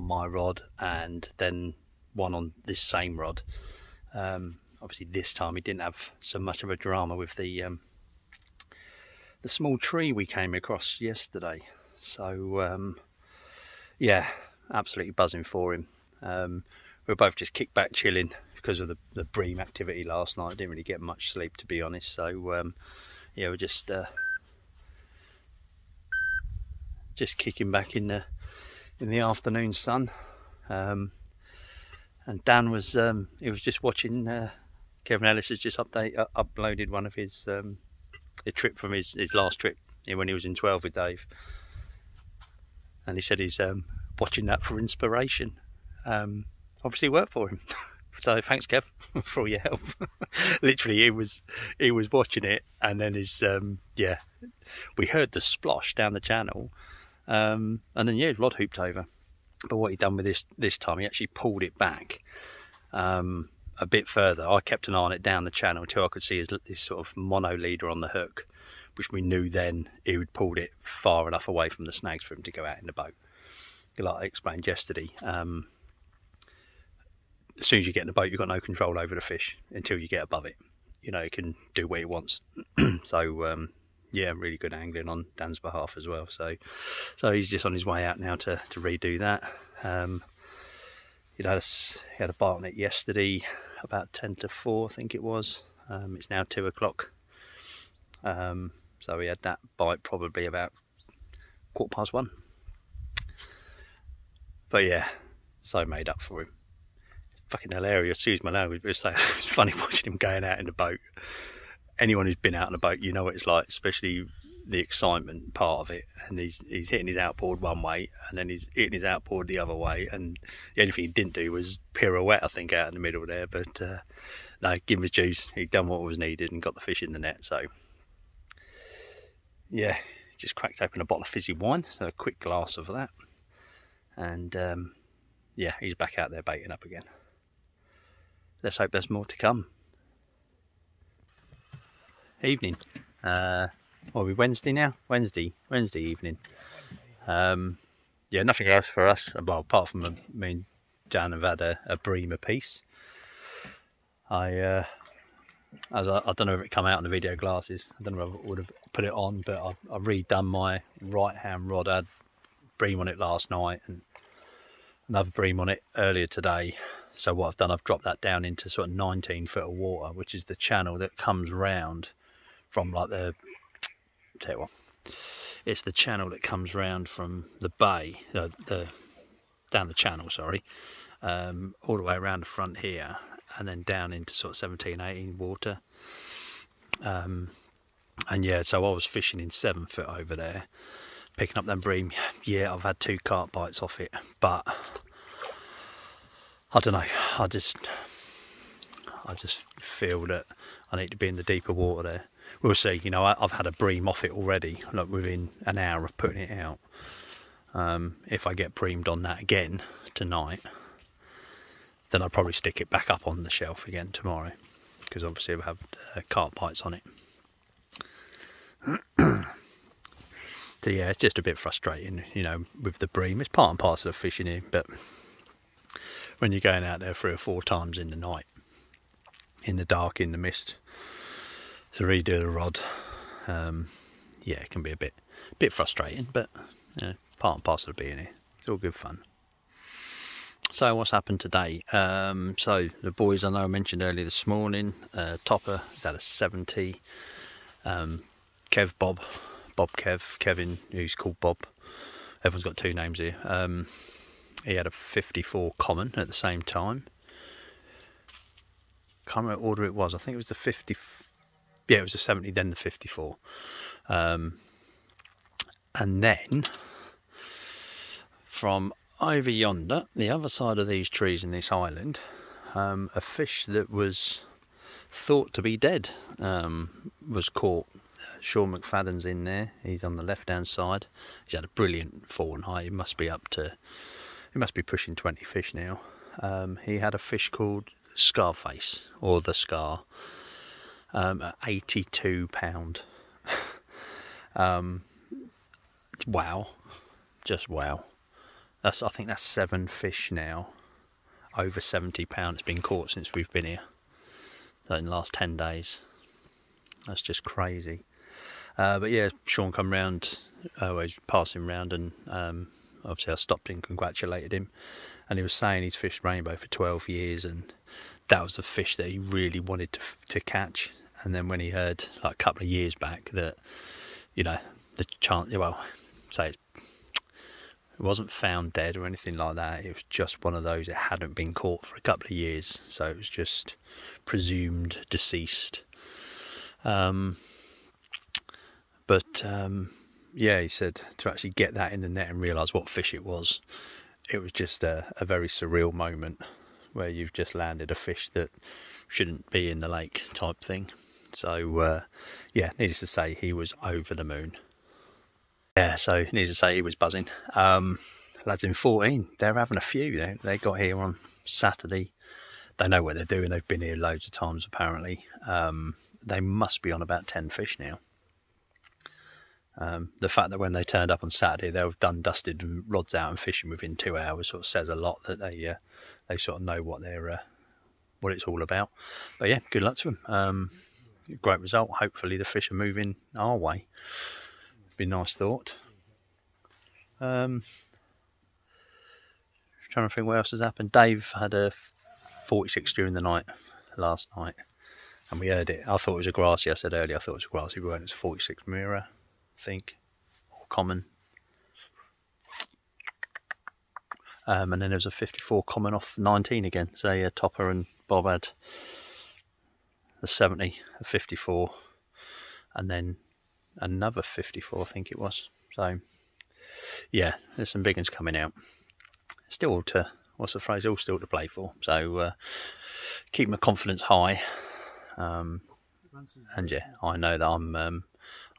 my rod and then one on this same rod. Obviously this time he didn't have so much of a drama with the small tree we came across yesterday. So yeah, absolutely buzzing for him. We were both just kicked back chilling because of the bream activity last night. Didn't really get much sleep, to be honest. So yeah, we're just kicking back in the afternoon sun. And Dan was he was just watching. Kevin Ellis has just uploaded one of his a trip from his last trip when he was in 12 with Dave, and he said he's watching that for inspiration. Obviously it worked for him. So thanks, Kev, for all your help. Literally, he was watching it, and then yeah, we heard the splosh down the channel, and then yeah, his rod hooped over. But what he done with this time, he actually pulled it back a bit further. I kept an eye on it down the channel until I could see his sort of mono leader on the hook, which we knew then he would pulled it far enough away from the snags for him to go out in the boat. Like I explained yesterday. As soon as you get in the boat, you've got no control over the fish until you get above it. You know, it can do what it wants. So, yeah, really good angling on Dan's behalf as well. So he's just on his way out now to redo that. He had a bite on it yesterday, about 10 to 4, I think it was. It's now 2 o'clock. So he had that bite probably about 1:15. But yeah, so made up for him. Fucking hilarious, excuse my language, but it's funny watching him going out in the boat. Anyone who's been out in a boat, you know what it's like, especially the excitement part of it. And he's hitting his outboard one way, and then he's hitting his outboard the other way, and the only thing he didn't do was pirouette, I think, out in the middle there. But no, give him his dues. He'd done what was needed and got the fish in the net. So yeah, just cracked open a bottle of fizzy wine, so a quick glass of that, and yeah, he's back out there baiting up again. Let's hope there's more to come. Evening. What are we, Wednesday now? Wednesday evening. Yeah, nothing else for us, well, apart from me and Jan have had a bream apiece. I as I don't know if it come out in the video glasses. I don't know if I would have put it on, but I've redone my right hand rod. I had bream on it last night and another bream on it earlier today. So what I've done, I've dropped that down into sort of 19 foot of water, which is the channel that comes round from like the, tell you what, it's the channel that comes round from the bay, down the channel, sorry, all the way around the front here, and then down into sort of 17, 18 water. And yeah, so I was fishing in 7 foot over there, picking up them bream. Yeah, I've had 2 carp bites off it, but I don't know, I just feel that I need to be in the deeper water there. We'll see. You know, I've had a bream off it already, like within an hour of putting it out. If I get breamed on that again tonight, then I'll probably stick it back up on the shelf again tomorrow, because obviously I've had carp bites on it. So yeah, it's just a bit frustrating, you know, with the bream. It's part and parcel of fishing here, but when you're going out there 3 or 4 times in the night, in the dark, in the mist, to redo the rod, yeah, it can be a bit frustrating, but you know, part and parcel of being here. It's all good fun. So what's happened today? So the boys, I know I mentioned earlier this morning, Topper is at a 70. Kevin, who's called Bob. Everyone's got 2 names here. He had a 54 common at the same time. Can't remember what order it was. I think it was the 50. Yeah, it was the 70, then the 54. And then from over yonder, the other side of these trees in this island, a fish that was thought to be dead was caught. Sean McFadden's in there. He's on the left hand side. He's had a brilliant fortnight. He must be pushing 20 fish now. He had a fish called Scarface, or the Scar, at 82 pound. Wow, just wow. I think that's 7 fish now, over 70 pounds been caught since we've been here. So in the last 10 days, that's just crazy. But yeah, Sean come round, he's passing round, and obviously I stopped and congratulated him, and he was saying he's fished rainbow for 12 years, and that was the fish that he really wanted to catch. And then when he heard, like a couple of years back, that, you know, the chance, well, say it wasn't found dead or anything like that, it was just one of those, it hadn't been caught for a couple of years, so it was just presumed deceased. Yeah, he said to actually get that in the net and realise what fish it was just a very surreal moment, where you've just landed a fish that shouldn't be in the lake type thing. So yeah, needless to say, he was over the moon. Yeah, so needless to say, he was buzzing. Lads in 14, they're having a few. You know, they got here on Saturday. They know what they're doing. They've been here loads of times apparently. They must be on about 10 fish now. The fact that when they turned up on Saturday, they were done, dusted, and rods out and fishing within 2 hours sort of says a lot, that they sort of know what it's all about. But yeah, good luck to them. Great result. Hopefully the fish are moving our way. Be a nice thought. Trying to think what else has happened. Dave had a 46 during the night last night, and we heard it. I thought it was a grassy. I said earlier I thought it was a grassy, but it's a 46 mirror, I think, or common. And then there was a 54 common off 19 again. So yeah, Topper and Bob had the 70, a 54, and then another 54, I think it was. So yeah, there's some big ones coming out. Still to, what's the phrase, all still to play for. So keep my confidence high. And yeah, I know that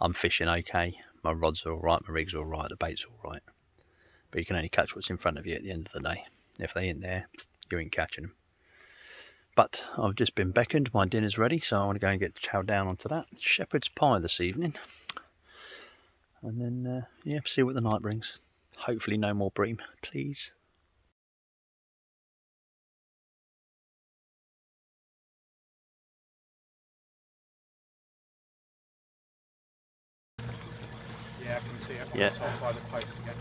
I'm fishing okay. My rod's are all right, my rig's all right, the bait's all right. But you can only catch what's in front of you at the end of the day. If they ain't there, you ain't catching them. But I've just been beckoned, my dinner's ready, so I want to go and get chow down onto that. Shepherd's pie this evening. And then, yeah, see what the night brings. Hopefully no more bream, please. back and see it on Yeah. the top by the post again.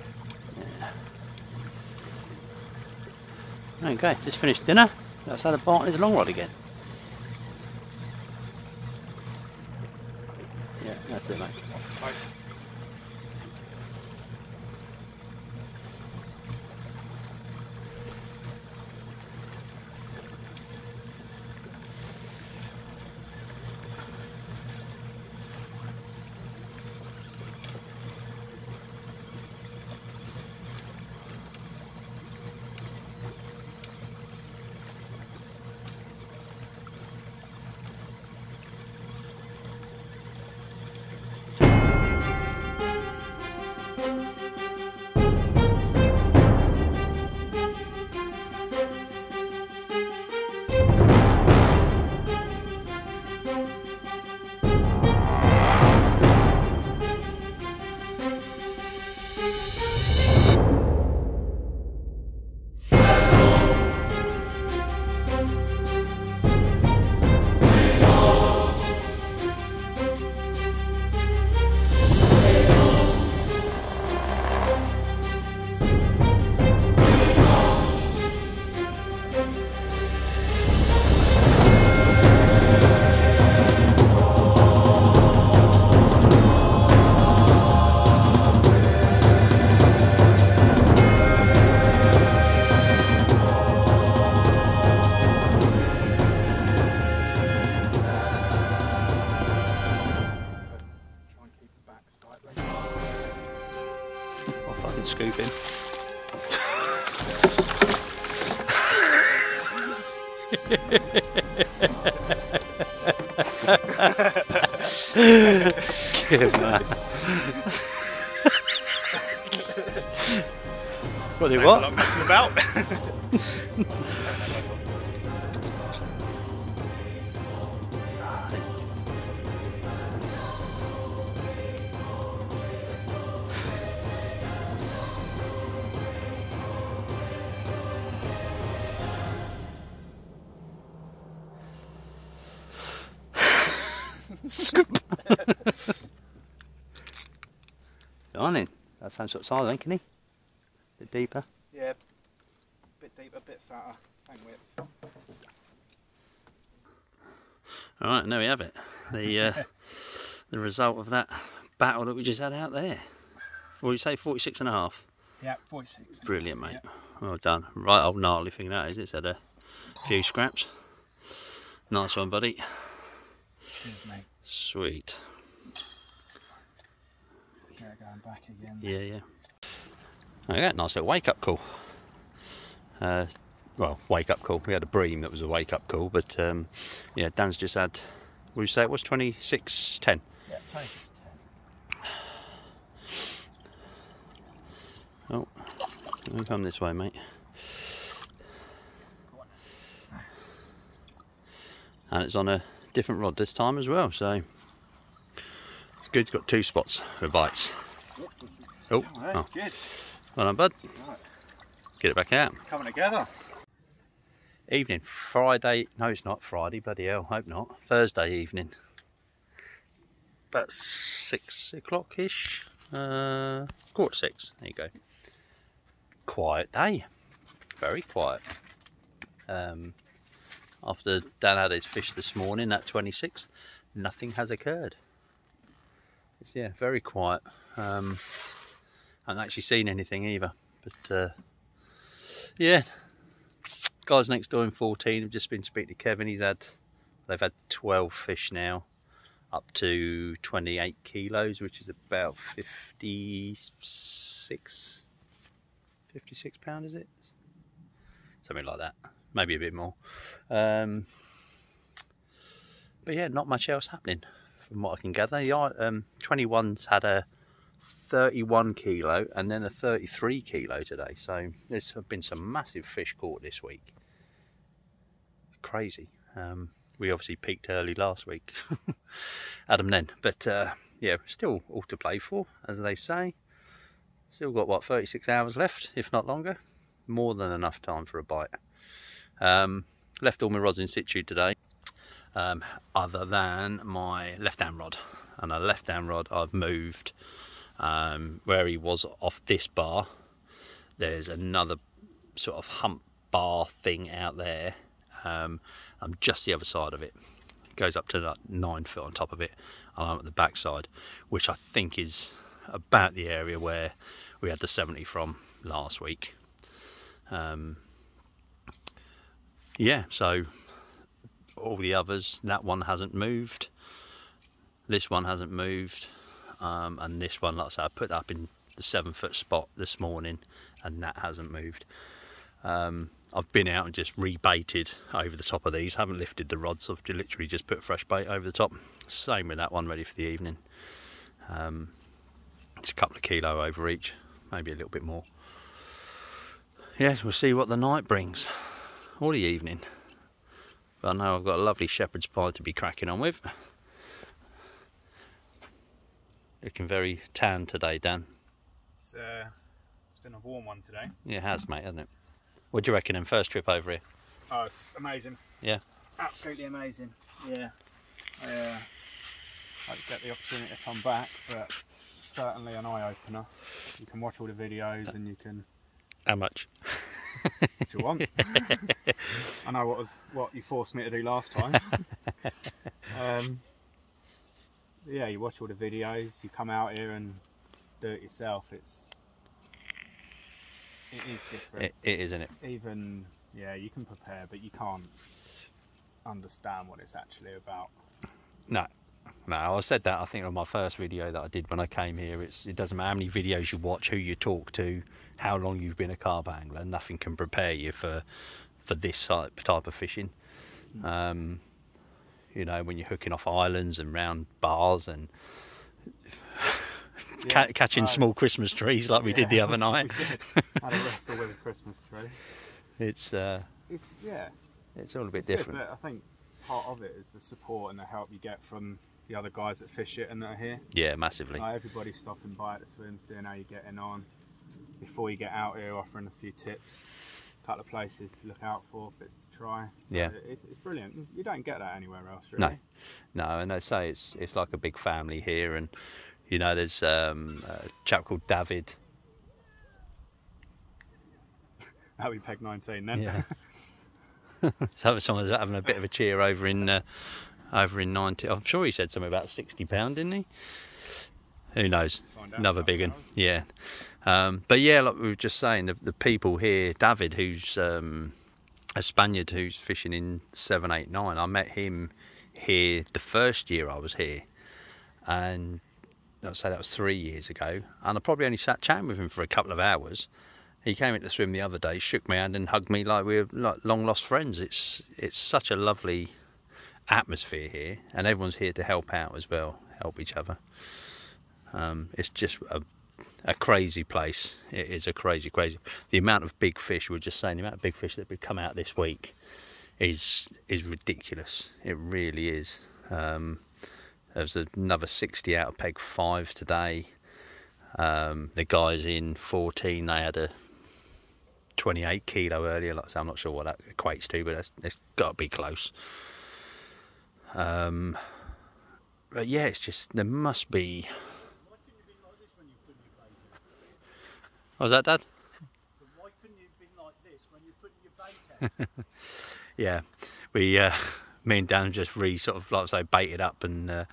Okay, just finished dinner. Let's have a bite on his long rod again. Yeah, that's it, mate. Off the post. I'll fucking scoop him. Good man. What do you what? I'm messing about. On in. That same sort of size, ain't he? A bit deeper. Yeah, a bit deeper, a bit fatter, same width. Alright, and there we have it. The result of that battle that we just had out there. What did you say, 46 and a half? Yeah, 46. Brilliant, mate. Yeah. Well done. Right old gnarly thing that is. It's had a few scraps. Nice one, buddy. Cheers, mate. Sweet. Get it going back again. Yeah. Okay, nice little wake-up call. Well, wake-up call. We had a bream that was a wake-up call, but yeah, Dan's just had, what did you say it was, 26.10? Yeah, 26.10. Oh, let me come this way, mate. And it's on a different rod this time as well, so it's good. It's got two spots for bites. Oh, Alright, oh. good. Well done, bud. Right. Get it back out. It's coming together. Evening, Friday. No, it's not Friday. Bloody hell, hope not. Thursday evening. About 6 o'clock ish. 5:45. There you go. Quiet day. Very quiet. After Dan had his fish this morning at 26, nothing has occurred. It's, yeah, very quiet. I haven't actually seen anything either. But yeah, guys next door in 14 have just been speaking to Kevin. They've had 12 fish now, up to 28 kilos, which is about 56 pound, is it? Something like that, maybe a bit more. But yeah, not much else happening from what I can gather. The 21's had a 31 kilo and then a 33 kilo today, so there's been some massive fish caught this week. Crazy. We obviously peaked early last week. Adam then, but yeah, still all to play for, as they say. Still got what, 36 hours left, if not longer. More than enough time for a bite. Left all my rods in situ today, other than my left hand rod. And a left hand rod I've moved Where he was off this bar, there's another sort of hump bar thing out there. I'm just the other side of it. It goes up to like 9 foot on top of it, and I'm at the back side, which I think is about the area where we had the 70 from last week. Yeah, so all the others, that one hasn't moved, this one hasn't moved, and this one, like I said, I put that up in the 7 foot spot this morning, and that hasn't moved. I've been out and just rebaited over the top of these, haven't lifted the rods, I've literally just put fresh bait over the top. Same with that one, ready for the evening. It's a couple of kilo over each, maybe a little bit more. Yes, we'll see what the night brings, or the evening. But I know I've got a lovely shepherd's pie to be cracking on with. Looking very tan today, Dan. It's been a warm one today. Yeah, it has, mate, hasn't it? What do you reckon in first trip over here? Oh, it's amazing. Yeah. Absolutely amazing. Yeah. I hope to get the opportunity to come back, but certainly an eye-opener. You can watch all the videos and you can... How much? What you want. I know what you forced me to do last time. Yeah, you watch all the videos, you come out here and do it yourself. It is different. It is, isn't it? Even, yeah, you can prepare, but you can't understand what it's actually about. No, I said that I think on my first video that I did when I came here. It doesn't matter how many videos you watch, who you talk to, how long you've been a carp angler, nothing can prepare you for this type of fishing. You know, when you're hooking off islands and round bars and catching small Christmas trees like we did the other night. Had a wrestle with a Christmas tree. It's all a bit different. Good, but I think part of it is the support and the help you get from the other guys that fish it and that are here. Yeah, massively. Like everybody's stopping by at the swim, seeing how you're getting on. Before you get out here, offering a few tips, a couple of places to look out for, bits to try. So yeah, it's brilliant. You don't get that anywhere else, really. No, and they say it's like a big family here, and you know, there's a chap called David. That'll be peg 19 then. Yeah. So someone's having a bit of a cheer over in 90. I'm sure he said something about £60, didn't he? Who knows? Another big one. Yeah. But yeah, like we were just saying, the people here, David, who's a Spaniard who's fishing in 7, 8, 9. I met him here the first year I was here, and I'd say that was 3 years ago. And I probably only sat chatting with him for a couple of hours. He came into the swim the other day, shook my hand and hugged me like we were like long lost friends. It's such a lovely atmosphere here, and everyone's here to help out as well, help each other. It's just a crazy place. It is a crazy. The amount of big fish, we were just saying, the amount of big fish that would come out this week is ridiculous. It really is. There's another 60 out of peg 5 today. The guys in 14, they had a 28 kilo earlier. Like I say, I'm not sure what that equates to, but it's got to be close. But yeah, it's just, there must be... What was that, Dad? So why couldn't you have been like this when you're putting your bait out? Yeah, me and Dan just sort of, like I say, baited up and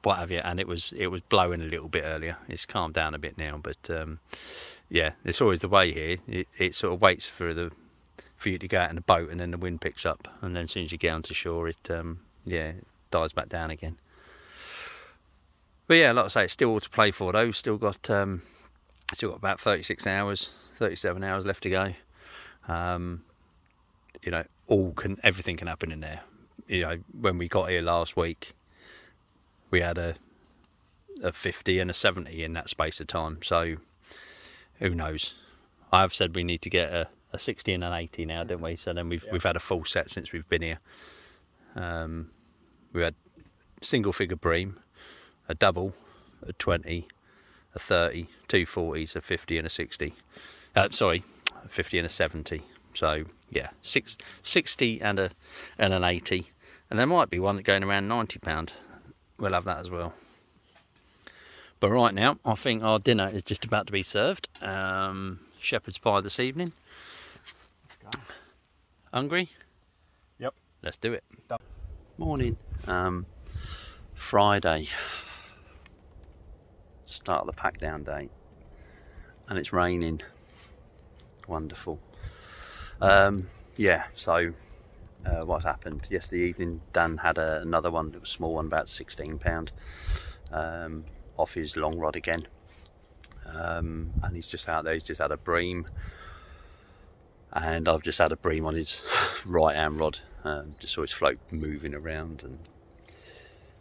what have you, and it was blowing a little bit earlier. It's calmed down a bit now, but yeah, it's always the way here. It sort of waits for you to go out in the boat, and then the wind picks up, and then as soon as you get onto shore, it it dies back down again. But yeah, like I say, it's still all to play for though. Still got about 36 hours, 37 hours left to go. You know, everything can happen in there. You know, when we got here last week, we had a 50 and a 70 in that space of time. So who knows? I've said we need to get a 60 and an 80 now, don't we? So then we've had a full set since we've been here. We had single figure bream, a double, a 20, a 30, 2 40s, a 50 and a 60. Sorry, a 50 and a 70. So yeah, 60 and an 80, and there might be one going around £90. We'll have that as well. But right now, I think our dinner is just about to be served. Shepherd's pie this evening. Let's go. Hungry? Yep. Let's do it. Let's do it. Morning. Friday. Start of the pack down day. And it's raining. Wonderful. Yeah, so what happened yesterday evening, Dan had another one. It was a small one, about £16, off his long rod again, and he's just out there. He's just had a bream, and I've just had a bream on his right hand rod. Just saw his float moving around, and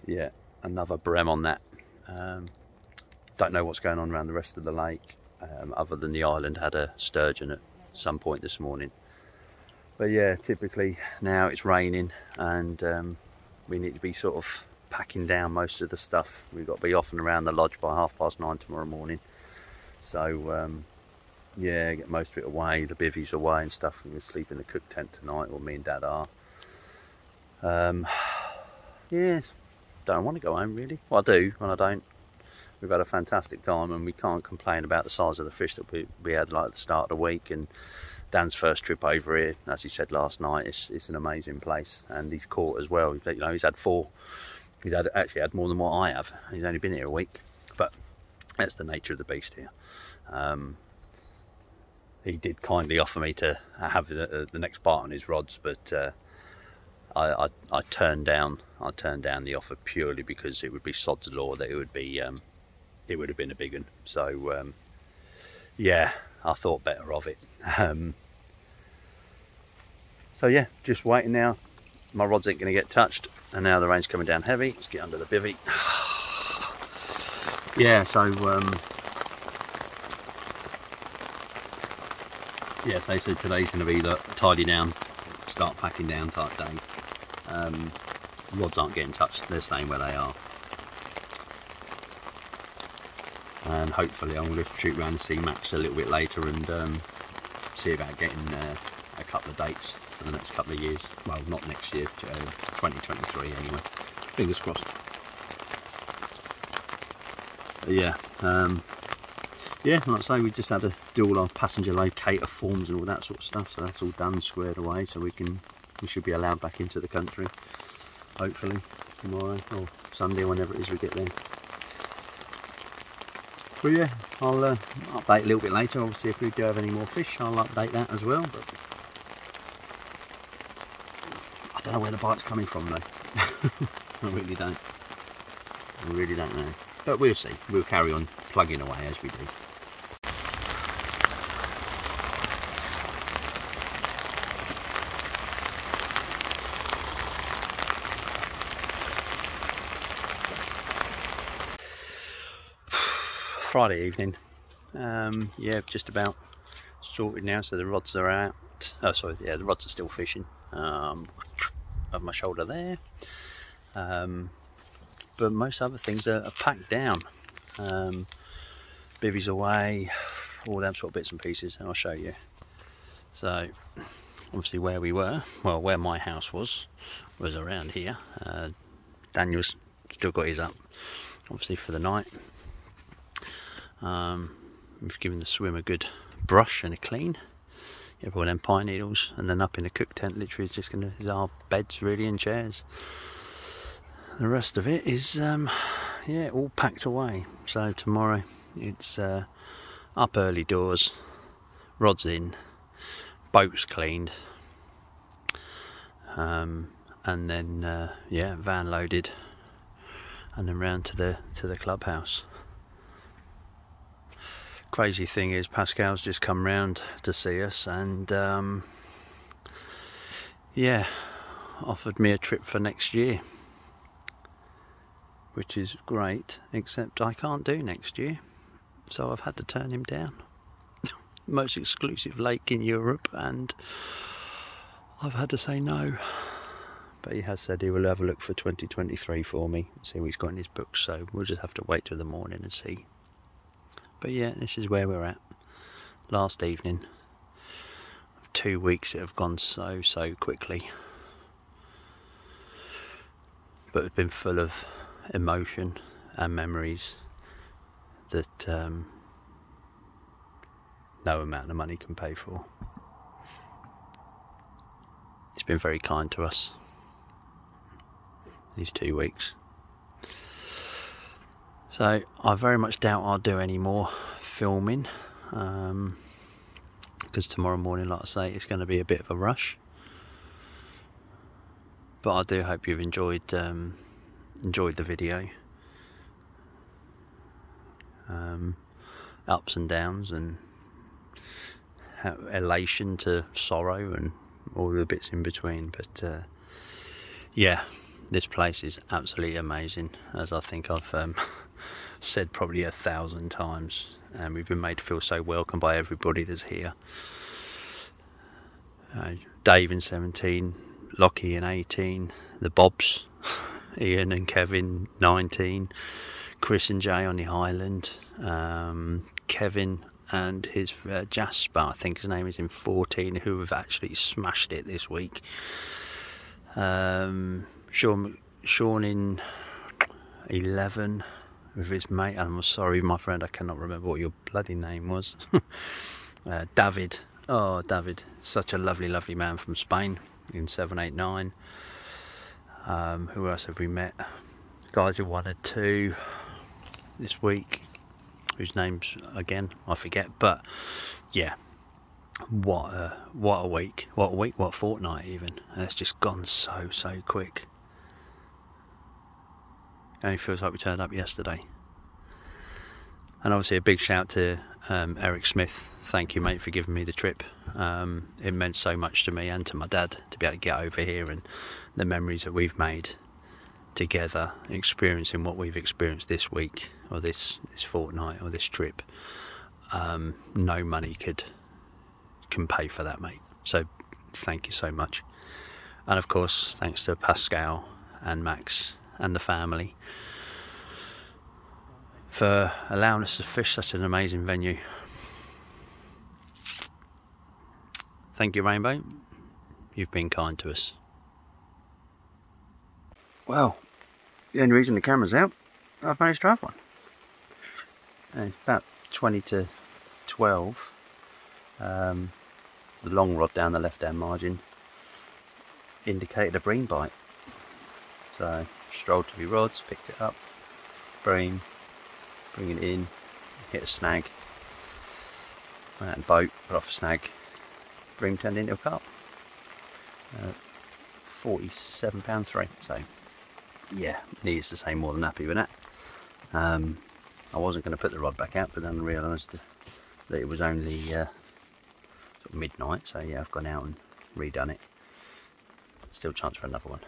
yeah, another brem on that. Don't know what's going on around the rest of the lake, other than the island had a sturgeon at some point this morning. But yeah, typically now it's raining, and we need to be sort of packing down most of the stuff. We've got to be off and around the lodge by 9:30 tomorrow morning. So yeah, get most of it away, the bivvies away and stuff. We're going to sleep in the cook tent tonight, or me and Dad are. Yeah, don't want to go home really. Well, I do, and I don't. We've had a fantastic time, and we can't complain about the size of the fish that we had like at the start of the week. And Dan's first trip over here, as he said last night, it's an amazing place, and he's caught as well. You know, he's had 4. He's actually had more than what I have. He's only been here a week, but that's the nature of the beast here. He did kindly offer me to have the next bite on his rods, but I turned down the offer purely because it would be sod's law that it would have been a big one. So yeah, I thought better of it. So yeah, just waiting now. My rods ain't going to get touched, and now the rain's coming down heavy. Let's get under the bivvy. Yeah, so yeah, so they said today's going to be the tidy down, start packing down type day. Rods aren't getting touched; they're staying where they are. And hopefully I'm going to shoot around and see Max a little bit later, and see about getting a couple of dates for the next couple of years. Well, not next year, 2023 anyway. Fingers crossed. But yeah, yeah, like I say, we just had to do all our passenger locator forms and all that sort of stuff, so that's all done, squared away, so we should be allowed back into the country, hopefully tomorrow or Sunday, whenever it is we get there. But yeah, I'll update a little bit later. Obviously, if we do have any more fish, I'll update that as well. But I don't know where the bite's coming from though. I really don't. I really don't know. But we'll see. We'll carry on plugging away as we do. Friday evening, yeah, just about sorted now, so the rods are out. Oh, sorry, yeah, the rods are still fishing. Over my shoulder there, but most other things are packed down. Bivvies away, all them sort of bits and pieces, and I'll show you. So, obviously, where we were, well, where my house was around here. Daniel's still got his up, obviously, for the night. We've given the swim a good brush and a clean. Get all them pine needles, and then up in the cook tent literally is our beds really and chairs. The rest of it is yeah, all packed away. So tomorrow it's up early doors, rods in, boats cleaned, and then yeah, van loaded, and then round to the clubhouse. Crazy thing is, Pascal's just come round to see us, and yeah, offered me a trip for next year, which is great, except I can't do next year, so I've had to turn him down. Most exclusive lake in Europe, and I've had to say no. But he has said he will have a look for 2023 for me, see what he's got in his books, so we'll just have to wait till the morning and see. But yeah, this is where we're at. Last evening of 2 weeks that have gone so quickly, but it's been full of emotion and memories that no amount of money can pay for. He's been very kind to us these 2 weeks. So I very much doubt I'll do any more filming, because tomorrow morning, like I say, it's going to be a bit of a rush. But I do hope you've enjoyed the video. Ups and downs, and elation to sorrow, and all the bits in between. But yeah, this place is absolutely amazing, as I think I've said probably 1,000 times, and we've been made to feel so welcome by everybody that's here. Dave in 17, Lockie in 18, the Bobs, Ian and Kevin 19, Chris and Jay on the island, Kevin and his Jasper, I think his name is, in 14, who have actually smashed it this week. Sean in 11 with his mate, and I'm sorry my friend, I cannot remember what your bloody name was. David, oh David, such a lovely man from Spain in 789. Who else have we met? Guys who 1 and 2 this week, whose names again I forget. But yeah, what a week, what a fortnight even, and it's just gone so quick. It only feels like we turned up yesterday. And obviously a big shout to Eric Smith. Thank you, mate, for giving me the trip. It meant so much to me and to my dad to be able to get over here, and the memories that we've made together, experiencing what we've experienced this week, or this fortnight, or this trip. No money can pay for that, mate. So thank you so much. And of course, thanks to Pascal and Max and the family for allowing us to fish such an amazing venue. Thank you, Rainbow. You've been kind to us. Well, the only reason the camera's out, I've managed to have one. And it's about 20 to 12. The long rod down the left-hand margin indicated a bream bite. So strolled to the rods, picked it up, bream, bring it in, hit a snag, went out in the boat, put off a snag, bream turned into a carp. £47.3, so yeah, needless to say, more than happy with that. I wasn't going to put the rod back out, but then I realised that it was only sort of midnight, so yeah, I've gone out and redone it. Still chance for another one.